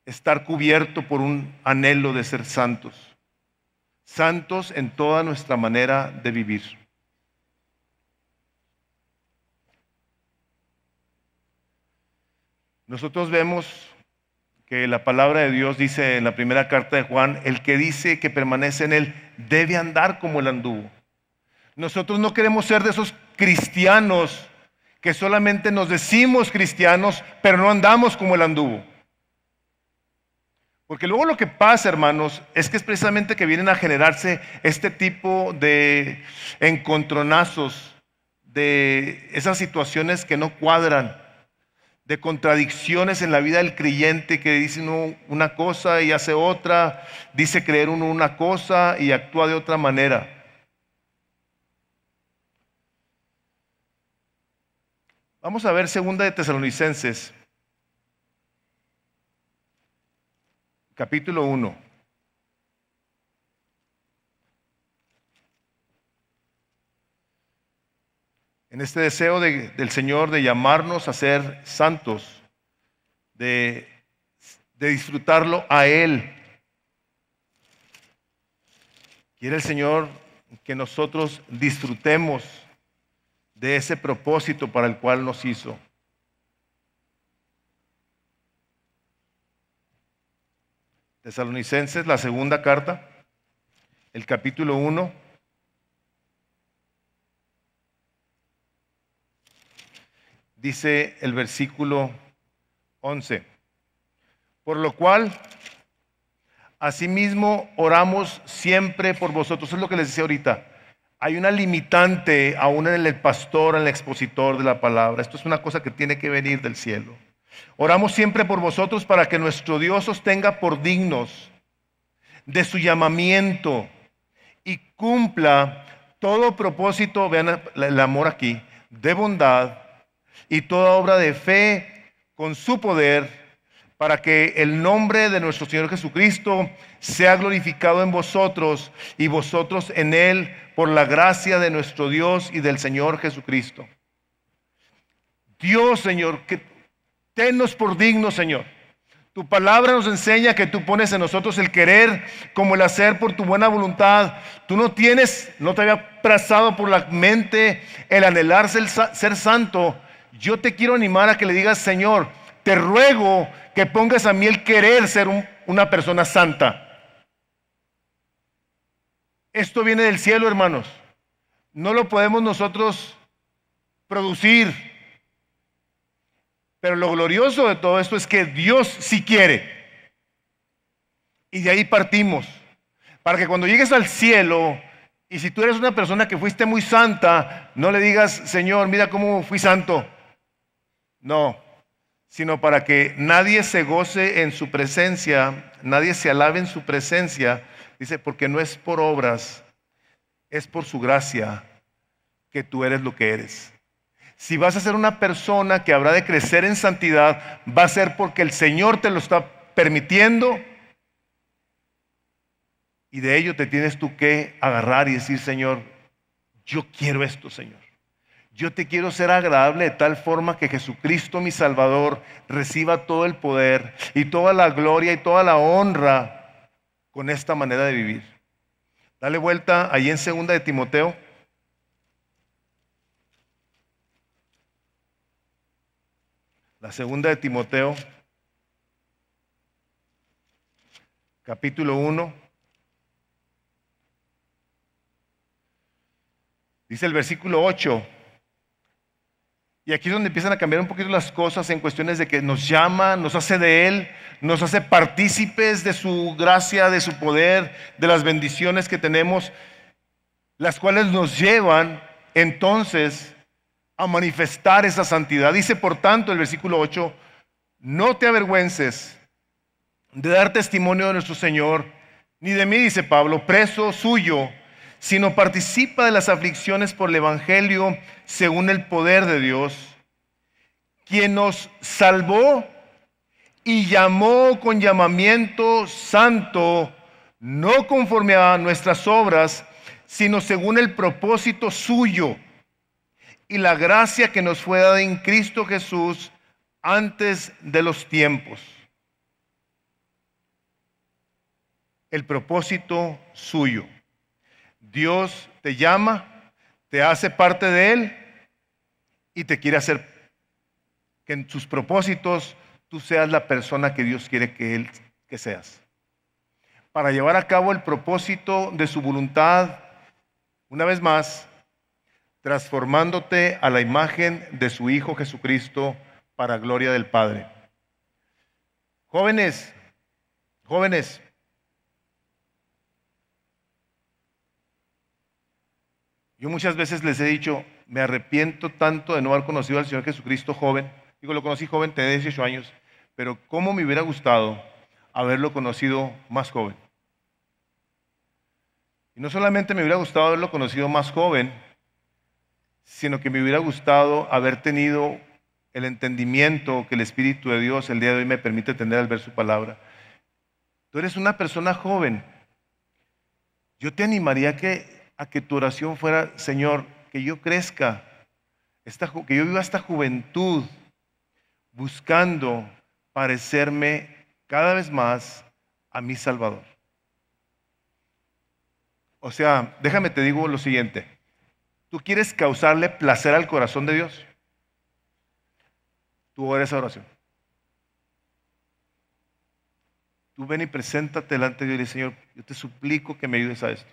estar cubierto por un anhelo de ser santos. Santos en toda nuestra manera de vivir. Nosotros vemos que la palabra de Dios dice en la primera carta de Juan, el que dice que permanece en Él debe andar como Él anduvo. Nosotros no queremos ser de esos cristianos que solamente nos decimos cristianos, pero no andamos como Él anduvo. Porque luego lo que pasa, hermanos, es que es precisamente que vienen a generarse este tipo de encontronazos, de esas situaciones que no cuadran, de contradicciones en la vida del creyente, que dice uno una cosa y hace otra, dice creer uno una cosa y actúa de otra manera. Vamos a ver 2 de Tesalonicenses, capítulo 1. En este deseo del Señor de llamarnos a ser santos, de disfrutarlo a Él. Quiere el Señor que nosotros disfrutemos de ese propósito para el cual nos hizo. Tesalonicenses, la segunda carta, el capítulo 1. Dice el versículo 11. Por lo cual, asimismo, oramos siempre por vosotros. Es lo que les decía ahorita. Hay una limitante aún en el pastor, en el expositor de la palabra. Esto es una cosa que tiene que venir del cielo. Oramos siempre por vosotros para que nuestro Dios os tenga por dignos de su llamamiento y cumpla todo propósito, vean el amor aquí, de bondad y toda obra de fe con su poder, para que el nombre de nuestro Señor Jesucristo sea glorificado en vosotros y vosotros en Él, por la gracia de nuestro Dios y del Señor Jesucristo. Dios, Señor, que tennos por dignos, Señor. Tu palabra nos enseña que tú pones en nosotros el querer como el hacer por tu buena voluntad. Tú no te había trazado por la mente el anhelar ser santo. Yo te quiero animar a que le digas, Señor, te ruego que pongas a mí el querer ser una persona santa. Esto viene del cielo, hermanos. No lo podemos nosotros producir. Pero lo glorioso de todo esto es que Dios sí quiere. Y de ahí partimos. Para que cuando llegues al cielo, y si tú eres una persona que fuiste muy santa, no le digas, Señor, mira cómo fui santo. No, sino para que nadie se goce en su presencia, nadie se alabe en su presencia. Dice, porque no es por obras, es por su gracia que tú eres lo que eres. Si vas a ser una persona que habrá de crecer en santidad, va a ser porque el Señor te lo está permitiendo, y de ello te tienes tú que agarrar y decir, Señor, yo quiero esto, Señor. Yo te quiero ser agradable de tal forma que Jesucristo, mi Salvador, reciba todo el poder y toda la gloria y toda la honra con esta manera de vivir. Dale vuelta ahí en 2 de Timoteo. La 2 de Timoteo, capítulo 1. Dice el versículo 8. Y aquí es donde empiezan a cambiar un poquito las cosas en cuestiones de que nos llama, nos hace de Él, nos hace partícipes de su gracia, de su poder, de las bendiciones que tenemos, las cuales nos llevan entonces a manifestar esa santidad. Dice, por tanto, el versículo 8, no te avergüences de dar testimonio de nuestro Señor, ni de mí, dice Pablo, preso suyo, sino participa de las aflicciones por el Evangelio según el poder de Dios, quien nos salvó y llamó con llamamiento santo, no conforme a nuestras obras, sino según el propósito suyo y la gracia que nos fue dada en Cristo Jesús antes de los tiempos. El propósito suyo. Dios te llama, te hace parte de Él y te quiere hacer que en sus propósitos tú seas la persona que Dios quiere que seas. Para llevar a cabo el propósito de su voluntad, una vez más, transformándote a la imagen de su Hijo Jesucristo para gloria del Padre. Jóvenes, yo muchas veces les he dicho, me arrepiento tanto de no haber conocido al Señor Jesucristo joven. Digo, lo conocí joven, tenía 18 años, pero cómo me hubiera gustado haberlo conocido más joven. Y no solamente me hubiera gustado haberlo conocido más joven, sino que me hubiera gustado haber tenido el entendimiento que el Espíritu de Dios el día de hoy me permite tener al ver su palabra. Tú eres una persona joven. Yo te animaría a que tu oración fuera, Señor, que yo crezca, que yo viva esta juventud buscando parecerme cada vez más a mi Salvador. O sea, déjame te digo lo siguiente. ¿Tú quieres causarle placer al corazón de Dios? Tú ora esa oración. Tú ven y preséntate delante de Dios y dile, Señor, yo te suplico que me ayudes a esto.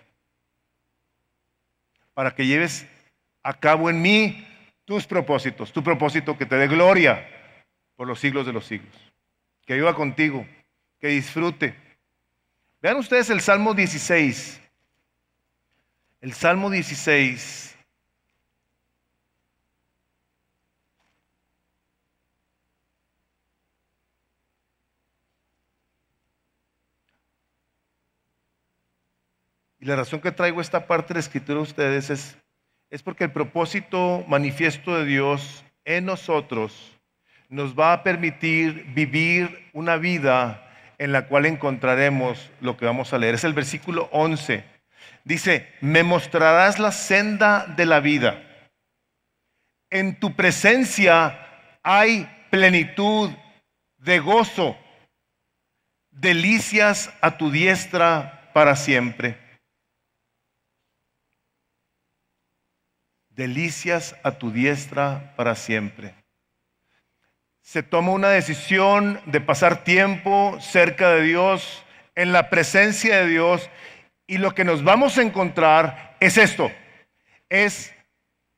Para que lleves a cabo en mí tus propósitos, tu propósito que te dé gloria por los siglos de los siglos. Que viva contigo, que disfrute. Vean ustedes el Salmo 16. El Salmo 16. Y la razón que traigo esta parte de la escritura a ustedes es porque el propósito manifiesto de Dios en nosotros nos va a permitir vivir una vida en la cual encontraremos lo que vamos a leer. Es el versículo 11. Dice, me mostrarás la senda de la vida. En tu presencia hay plenitud de gozo, delicias a tu diestra para siempre. Delicias a tu diestra para siempre. Se toma una decisión de pasar tiempo cerca de Dios, en la presencia de Dios, y lo que nos vamos a encontrar es esto, es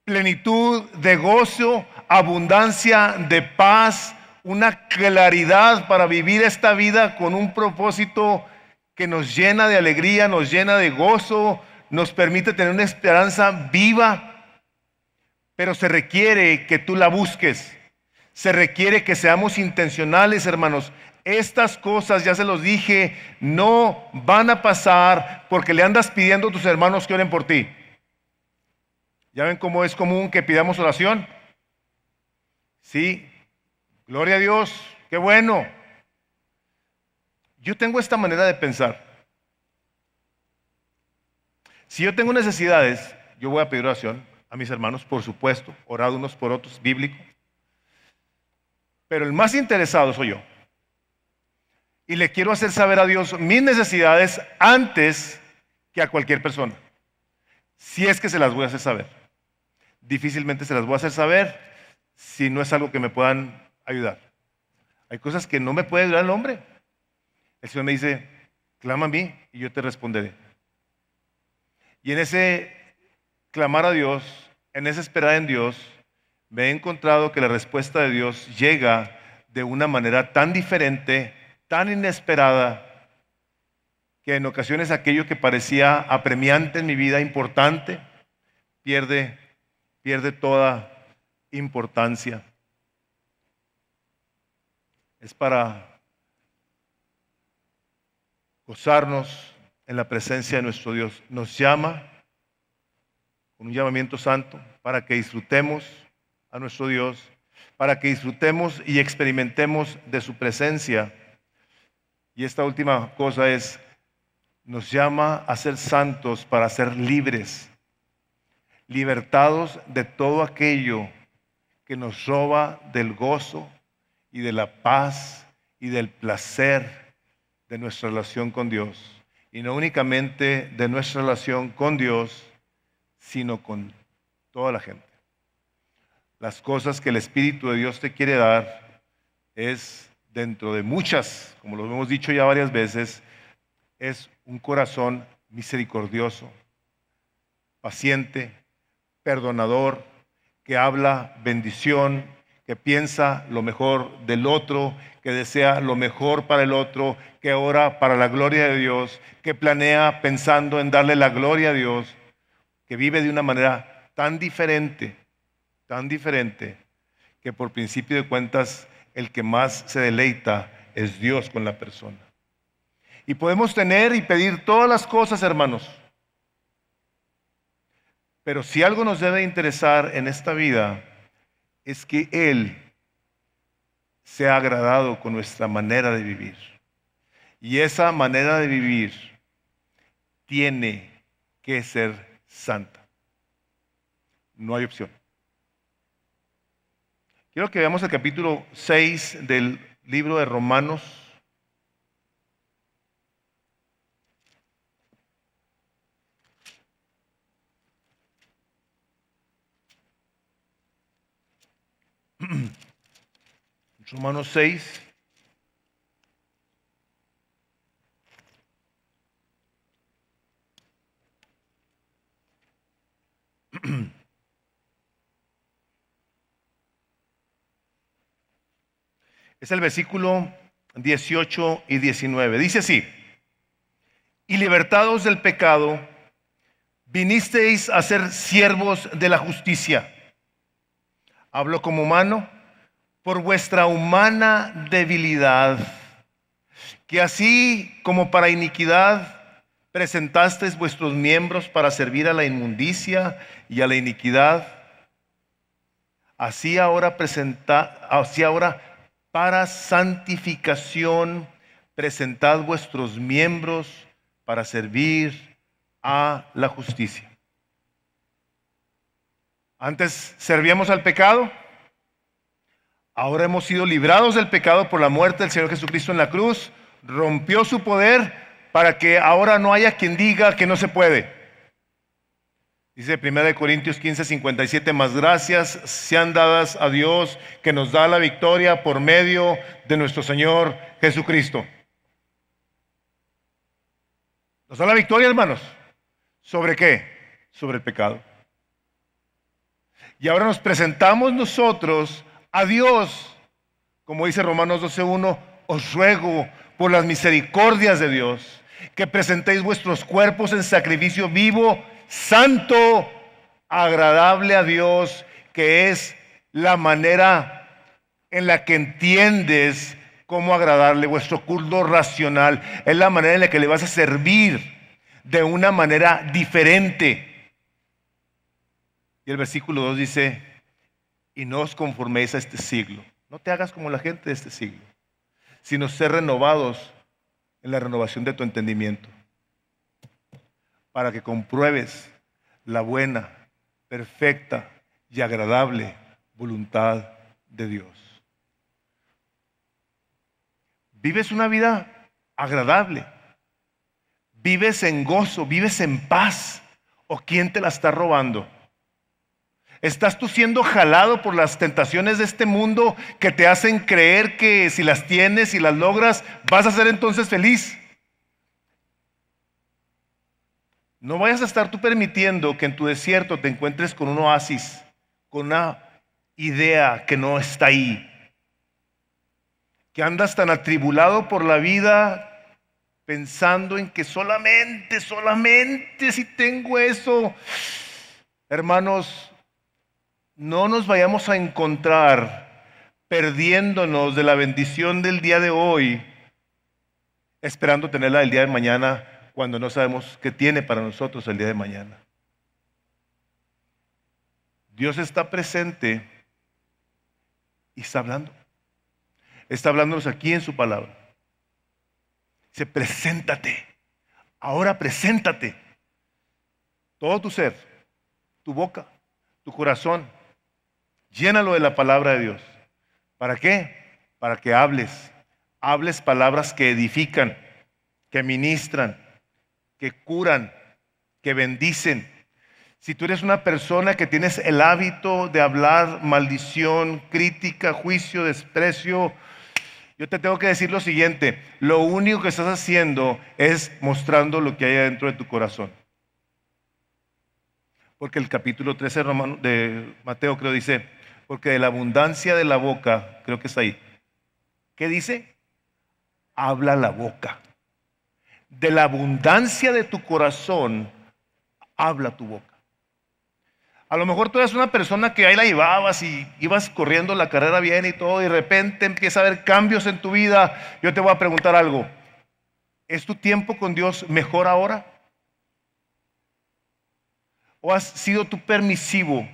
plenitud de gozo, abundancia de paz, una claridad para vivir esta vida con un propósito que nos llena de alegría, nos llena de gozo, nos permite tener una esperanza viva. Pero se requiere que tú la busques. Se requiere que seamos intencionales, hermanos. Estas cosas, ya se los dije, no van a pasar porque le andas pidiendo a tus hermanos que oren por ti. ¿Ya ven cómo es común que pidamos oración? Sí, gloria a Dios, qué bueno. Yo tengo esta manera de pensar. Si yo tengo necesidades, yo voy a pedir oración a mis hermanos, por supuesto, orad unos por otros, bíblico. Pero el más interesado soy yo. Y le quiero hacer saber a Dios mis necesidades antes que a cualquier persona. Si es que se las voy a hacer saber. Difícilmente se las voy a hacer saber si no es algo que me puedan ayudar. Hay cosas que no me puede ayudar el hombre. El Señor me dice, clama a mí y yo te responderé. Y en ese clamar a Dios, en esa esperar en Dios, me he encontrado que la respuesta de Dios llega de una manera tan diferente, tan inesperada, que en ocasiones aquello que parecía apremiante en mi vida, importante, pierde toda importancia. Es para gozarnos en la presencia de nuestro Dios. Nos llama con un llamamiento santo para que disfrutemos a nuestro Dios, para que disfrutemos y experimentemos de su presencia. Y esta última cosa es, nos llama a ser santos para ser libres, libertados de todo aquello que nos roba del gozo y de la paz y del placer de nuestra relación con Dios. Y no únicamente de nuestra relación con Dios, sino con toda la gente. Las cosas que el Espíritu de Dios te quiere dar es, dentro de muchas, como lo hemos dicho ya varias veces, es un corazón misericordioso, paciente, perdonador, que habla bendición, que piensa lo mejor del otro, que desea lo mejor para el otro, que ora para la gloria de Dios, que planea pensando en darle la gloria a Dios, que vive de una manera tan diferente, que por principio de cuentas el que más se deleita es Dios con la persona. Y podemos tener y pedir todas las cosas, hermanos. Pero si algo nos debe interesar en esta vida, es que Él sea agradado con nuestra manera de vivir. Y esa manera de vivir tiene que ser santa. No hay opción. Quiero que veamos el capítulo 6 del libro de Romanos. Romanos 6. Es el versículo 18 y 19. Dice así: y libertados del pecado, vinisteis a ser siervos de la justicia. Hablo como humano, por vuestra humana debilidad, que así como para iniquidad presentasteis vuestros miembros para servir a la inmundicia y a la iniquidad, así ahora para santificación presentad vuestros miembros para servir a la justicia. Antes servíamos al pecado, ahora hemos sido librados del pecado por la muerte del Señor Jesucristo en la cruz. Rompió su poder para que ahora no haya quien diga que no se puede. Dice 1 Corintios 15:57, más gracias sean dadas a Dios que nos da la victoria por medio de nuestro Señor Jesucristo. Nos da la victoria, hermanos. ¿Sobre qué? Sobre el pecado. Y ahora nos presentamos nosotros a Dios, como dice Romanos 12:1, os ruego por las misericordias de Dios que presentéis vuestros cuerpos en sacrificio vivo, santo, agradable a Dios, que es la manera en la que entiendes cómo agradarle. Vuestro culto racional es la manera en la que le vas a servir de una manera diferente. Y el versículo 2 dice: y no os conforméis a este siglo. No te hagas como la gente de este siglo, sino ser renovados en la renovación de tu entendimiento, para que compruebes la buena, perfecta y agradable voluntad de Dios. Vives una vida agradable, vives en gozo, vives en paz, ¿o quién te la está robando? ¿Estás tú siendo jalado por las tentaciones de este mundo que te hacen creer que si las tienes y las logras vas a ser entonces feliz? No vayas a estar tú permitiendo que en tu desierto te encuentres con un oasis, con una idea que no está ahí, que andas tan atribulado por la vida pensando en que solamente si tengo eso. Hermanos, no nos vayamos a encontrar perdiéndonos de la bendición del día de hoy, esperando tenerla el día de mañana, cuando no sabemos qué tiene para nosotros el día de mañana. Dios está presente y está hablando. Está hablándonos aquí en su palabra. Dice: preséntate. Ahora preséntate. Todo tu ser, tu boca, tu corazón, llénalo de la palabra de Dios. ¿Para qué? Para que hables palabras que edifican, que ministran, que curan, que bendicen. Si tú eres una persona que tienes el hábito de hablar maldición, crítica, juicio, desprecio, yo te tengo que decir lo siguiente: lo único que estás haciendo es mostrando lo que hay dentro de tu corazón. Porque el capítulo 13 de Mateo, creo, dice: porque de la abundancia de la boca, creo que está ahí. ¿Qué dice? Habla la boca. De la abundancia de tu corazón, habla tu boca. A lo mejor tú eres una persona que ahí la llevabas y ibas corriendo la carrera bien y todo, y de repente empieza a haber cambios en tu vida. Yo te voy a preguntar algo: ¿es tu tiempo con Dios mejor ahora? ¿O has sido tú permisivo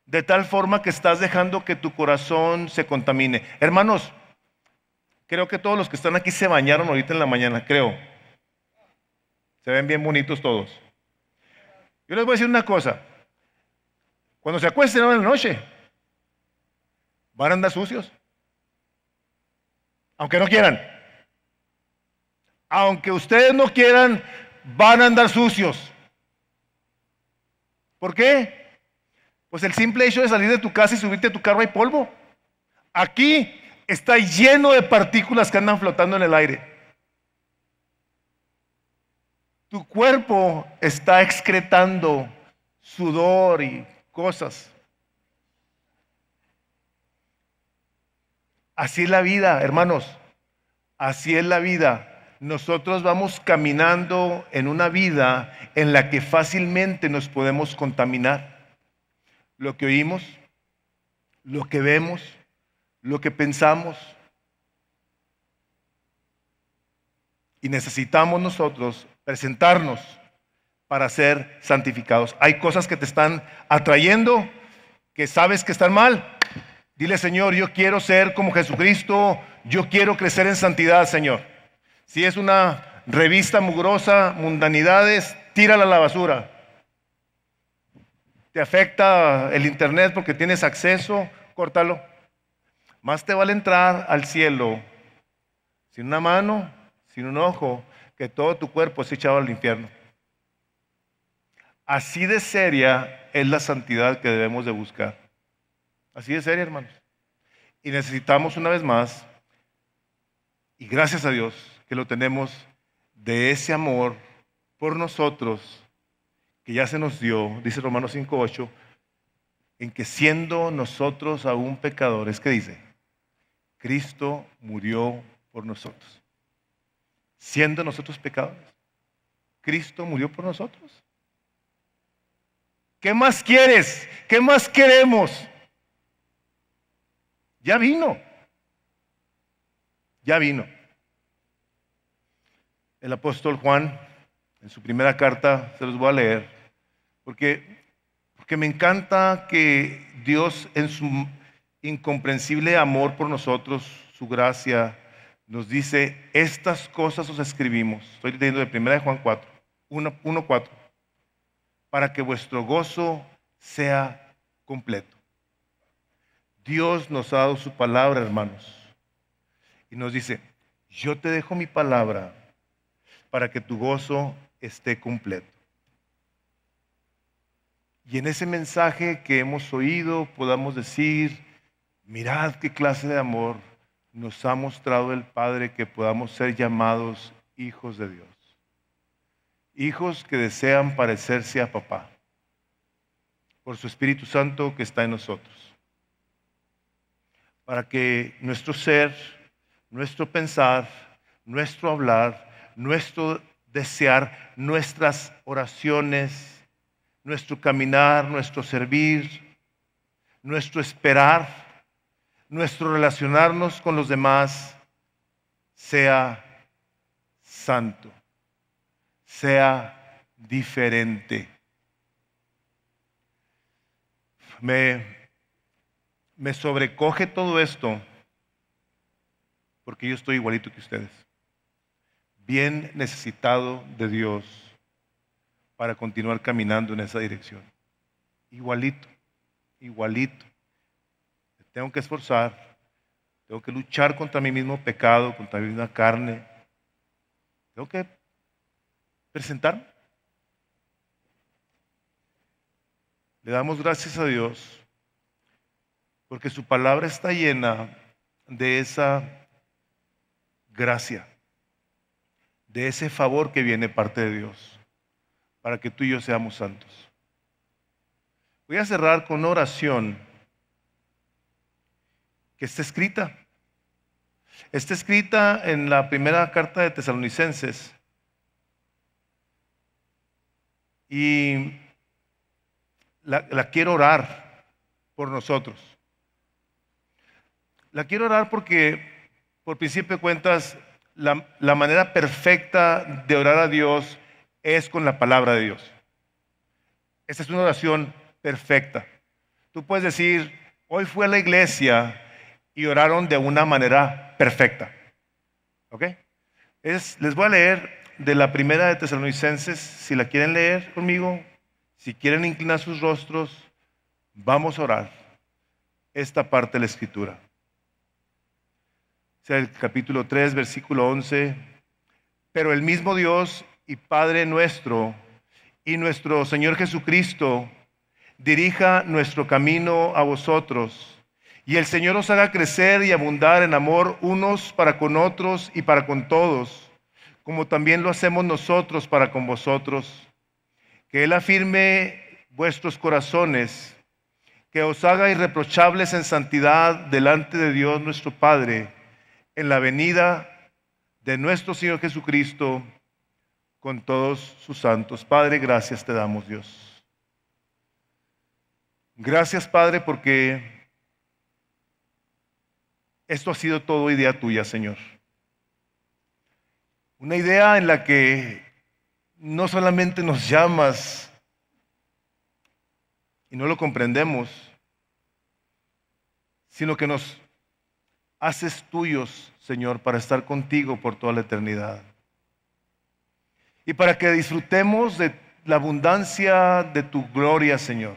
de tal forma que estás dejando que tu corazón se contamine? Hermanos, creo que todos los que están aquí se bañaron ahorita en la mañana, creo. Se ven bien bonitos todos. Yo les voy a decir una cosa: cuando se acuesten en la noche, van a andar sucios. Aunque no quieran. Aunque ustedes no quieran, van a andar sucios. ¿Por qué? Pues el simple hecho de salir de tu casa y subirte a tu carro hay polvo. Aquí está lleno de partículas que andan flotando en el aire. Tu cuerpo está excretando sudor y cosas. Así es la vida, hermanos. Así es la vida. Nosotros vamos caminando en una vida en la que fácilmente nos podemos contaminar. Lo que oímos, lo que vemos, lo que pensamos. Y necesitamos nosotros presentarnos para ser santificados. Hay cosas que te están atrayendo, que sabes que están mal. Dile, Señor, yo quiero ser como Jesucristo, yo quiero crecer en santidad, Señor. Si es una revista mugrosa, mundanidades, tírala a la basura. Te afecta el internet porque tienes acceso, córtalo. Más te vale entrar al cielo sin una mano, sin un ojo, que todo tu cuerpo es echado al infierno. Así de seria es la santidad que debemos de buscar. Así de seria, hermanos. Y necesitamos una vez más, y gracias a Dios que lo tenemos, de ese amor por nosotros que ya se nos dio, dice Romanos 5:8, en que siendo nosotros aún pecadores, ¿qué dice? Cristo murió por nosotros. Siendo nosotros pecadores, Cristo murió por nosotros. ¿Qué más quieres? ¿Qué más queremos? Ya vino. Ya vino. El apóstol Juan, en su primera carta, se los voy a leer, porque me encanta que Dios en su incomprensible amor por nosotros, su gracia, nos dice, estas cosas os escribimos. Estoy leyendo de 1 Juan 4, 1:4, para que vuestro gozo sea completo. Dios nos ha dado su palabra, hermanos, y nos dice, yo te dejo mi palabra para que tu gozo esté completo. Y en ese mensaje que hemos oído podamos decir, mirad qué clase de amor nos ha mostrado el Padre, que podamos ser llamados hijos de Dios. Hijos que desean parecerse a papá por su Espíritu Santo que está en nosotros. Para que nuestro ser, nuestro pensar, nuestro hablar, nuestro desear, nuestras oraciones, nuestro caminar, nuestro servir, nuestro esperar, nuestro relacionarnos con los demás sea santo, sea diferente. Me sobrecoge todo esto porque yo estoy igualito que ustedes, bien necesitado de Dios para continuar caminando en esa dirección. Igualito, igualito. Me tengo que esforzar, tengo que luchar contra mi mismo pecado, contra mi misma carne. Tengo que presentarme. Le damos gracias a Dios porque su palabra está llena de esa gracia, de ese favor que viene de parte de Dios, para que tú y yo seamos santos. Voy a cerrar con una oración que está escrita. Está escrita en la primera carta de Tesalonicenses. Y la quiero orar por nosotros. La quiero orar porque, por principio de cuentas, la manera perfecta de orar a Dios es con la palabra de Dios. Esta es una oración perfecta. Tú puedes decir, hoy fui a la iglesia y oraron de una manera perfecta. ¿Ok? Les voy a leer de la primera de Tesalonicenses, si la quieren leer conmigo, si quieren inclinar sus rostros, vamos a orar esta parte de la Escritura. Es el capítulo 3, versículo 11. Pero el mismo Dios y Padre nuestro y nuestro Señor Jesucristo, dirija nuestro camino a vosotros. Y el Señor os haga crecer y abundar en amor unos para con otros y para con todos, como también lo hacemos nosotros para con vosotros. Que Él afirme vuestros corazones, que os haga irreprochables en santidad delante de Dios nuestro Padre, en la venida de nuestro Señor Jesucristo, con todos sus santos. Padre, gracias te damos, Dios. Gracias, Padre, porque esto ha sido todo idea tuya, Señor. Una idea en la que no solamente nos llamas y no lo comprendemos, sino que nos haces tuyos, Señor, para estar contigo por toda la eternidad. Y para que disfrutemos de la abundancia de tu gloria, Señor,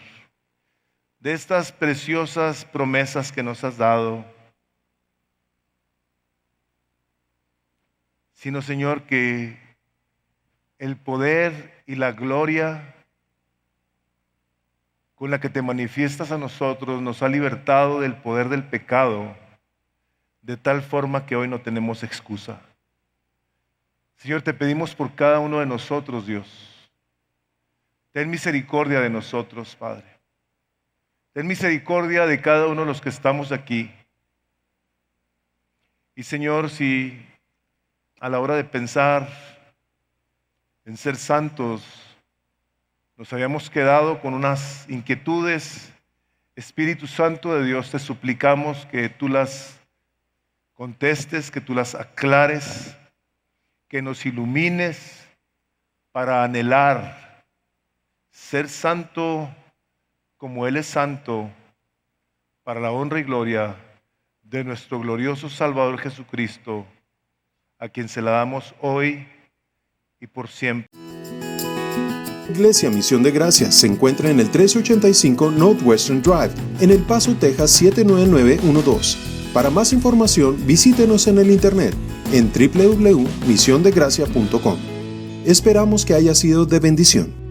de estas preciosas promesas que nos has dado. Sino, Señor, que el poder y la gloria con la que te manifiestas a nosotros nos ha libertado del poder del pecado, de tal forma que hoy no tenemos excusa. Señor, te pedimos por cada uno de nosotros, Dios. Ten misericordia de nosotros, Padre. Ten misericordia de cada uno de los que estamos aquí. Y, Señor, si a la hora de pensar en ser santos nos habíamos quedado con unas inquietudes, Espíritu Santo de Dios, te suplicamos que tú las contestes, que tú las aclares, que nos ilumines para anhelar ser santo como Él es santo, para la honra y gloria de nuestro glorioso Salvador Jesucristo, a quien se la damos hoy y por siempre. Iglesia Misión de Gracia se encuentra en el 1385 Northwestern Drive, en El Paso, Texas 79912. Para más información, visítenos en el internet en www.misiondegracia.com. Esperamos que haya sido de bendición.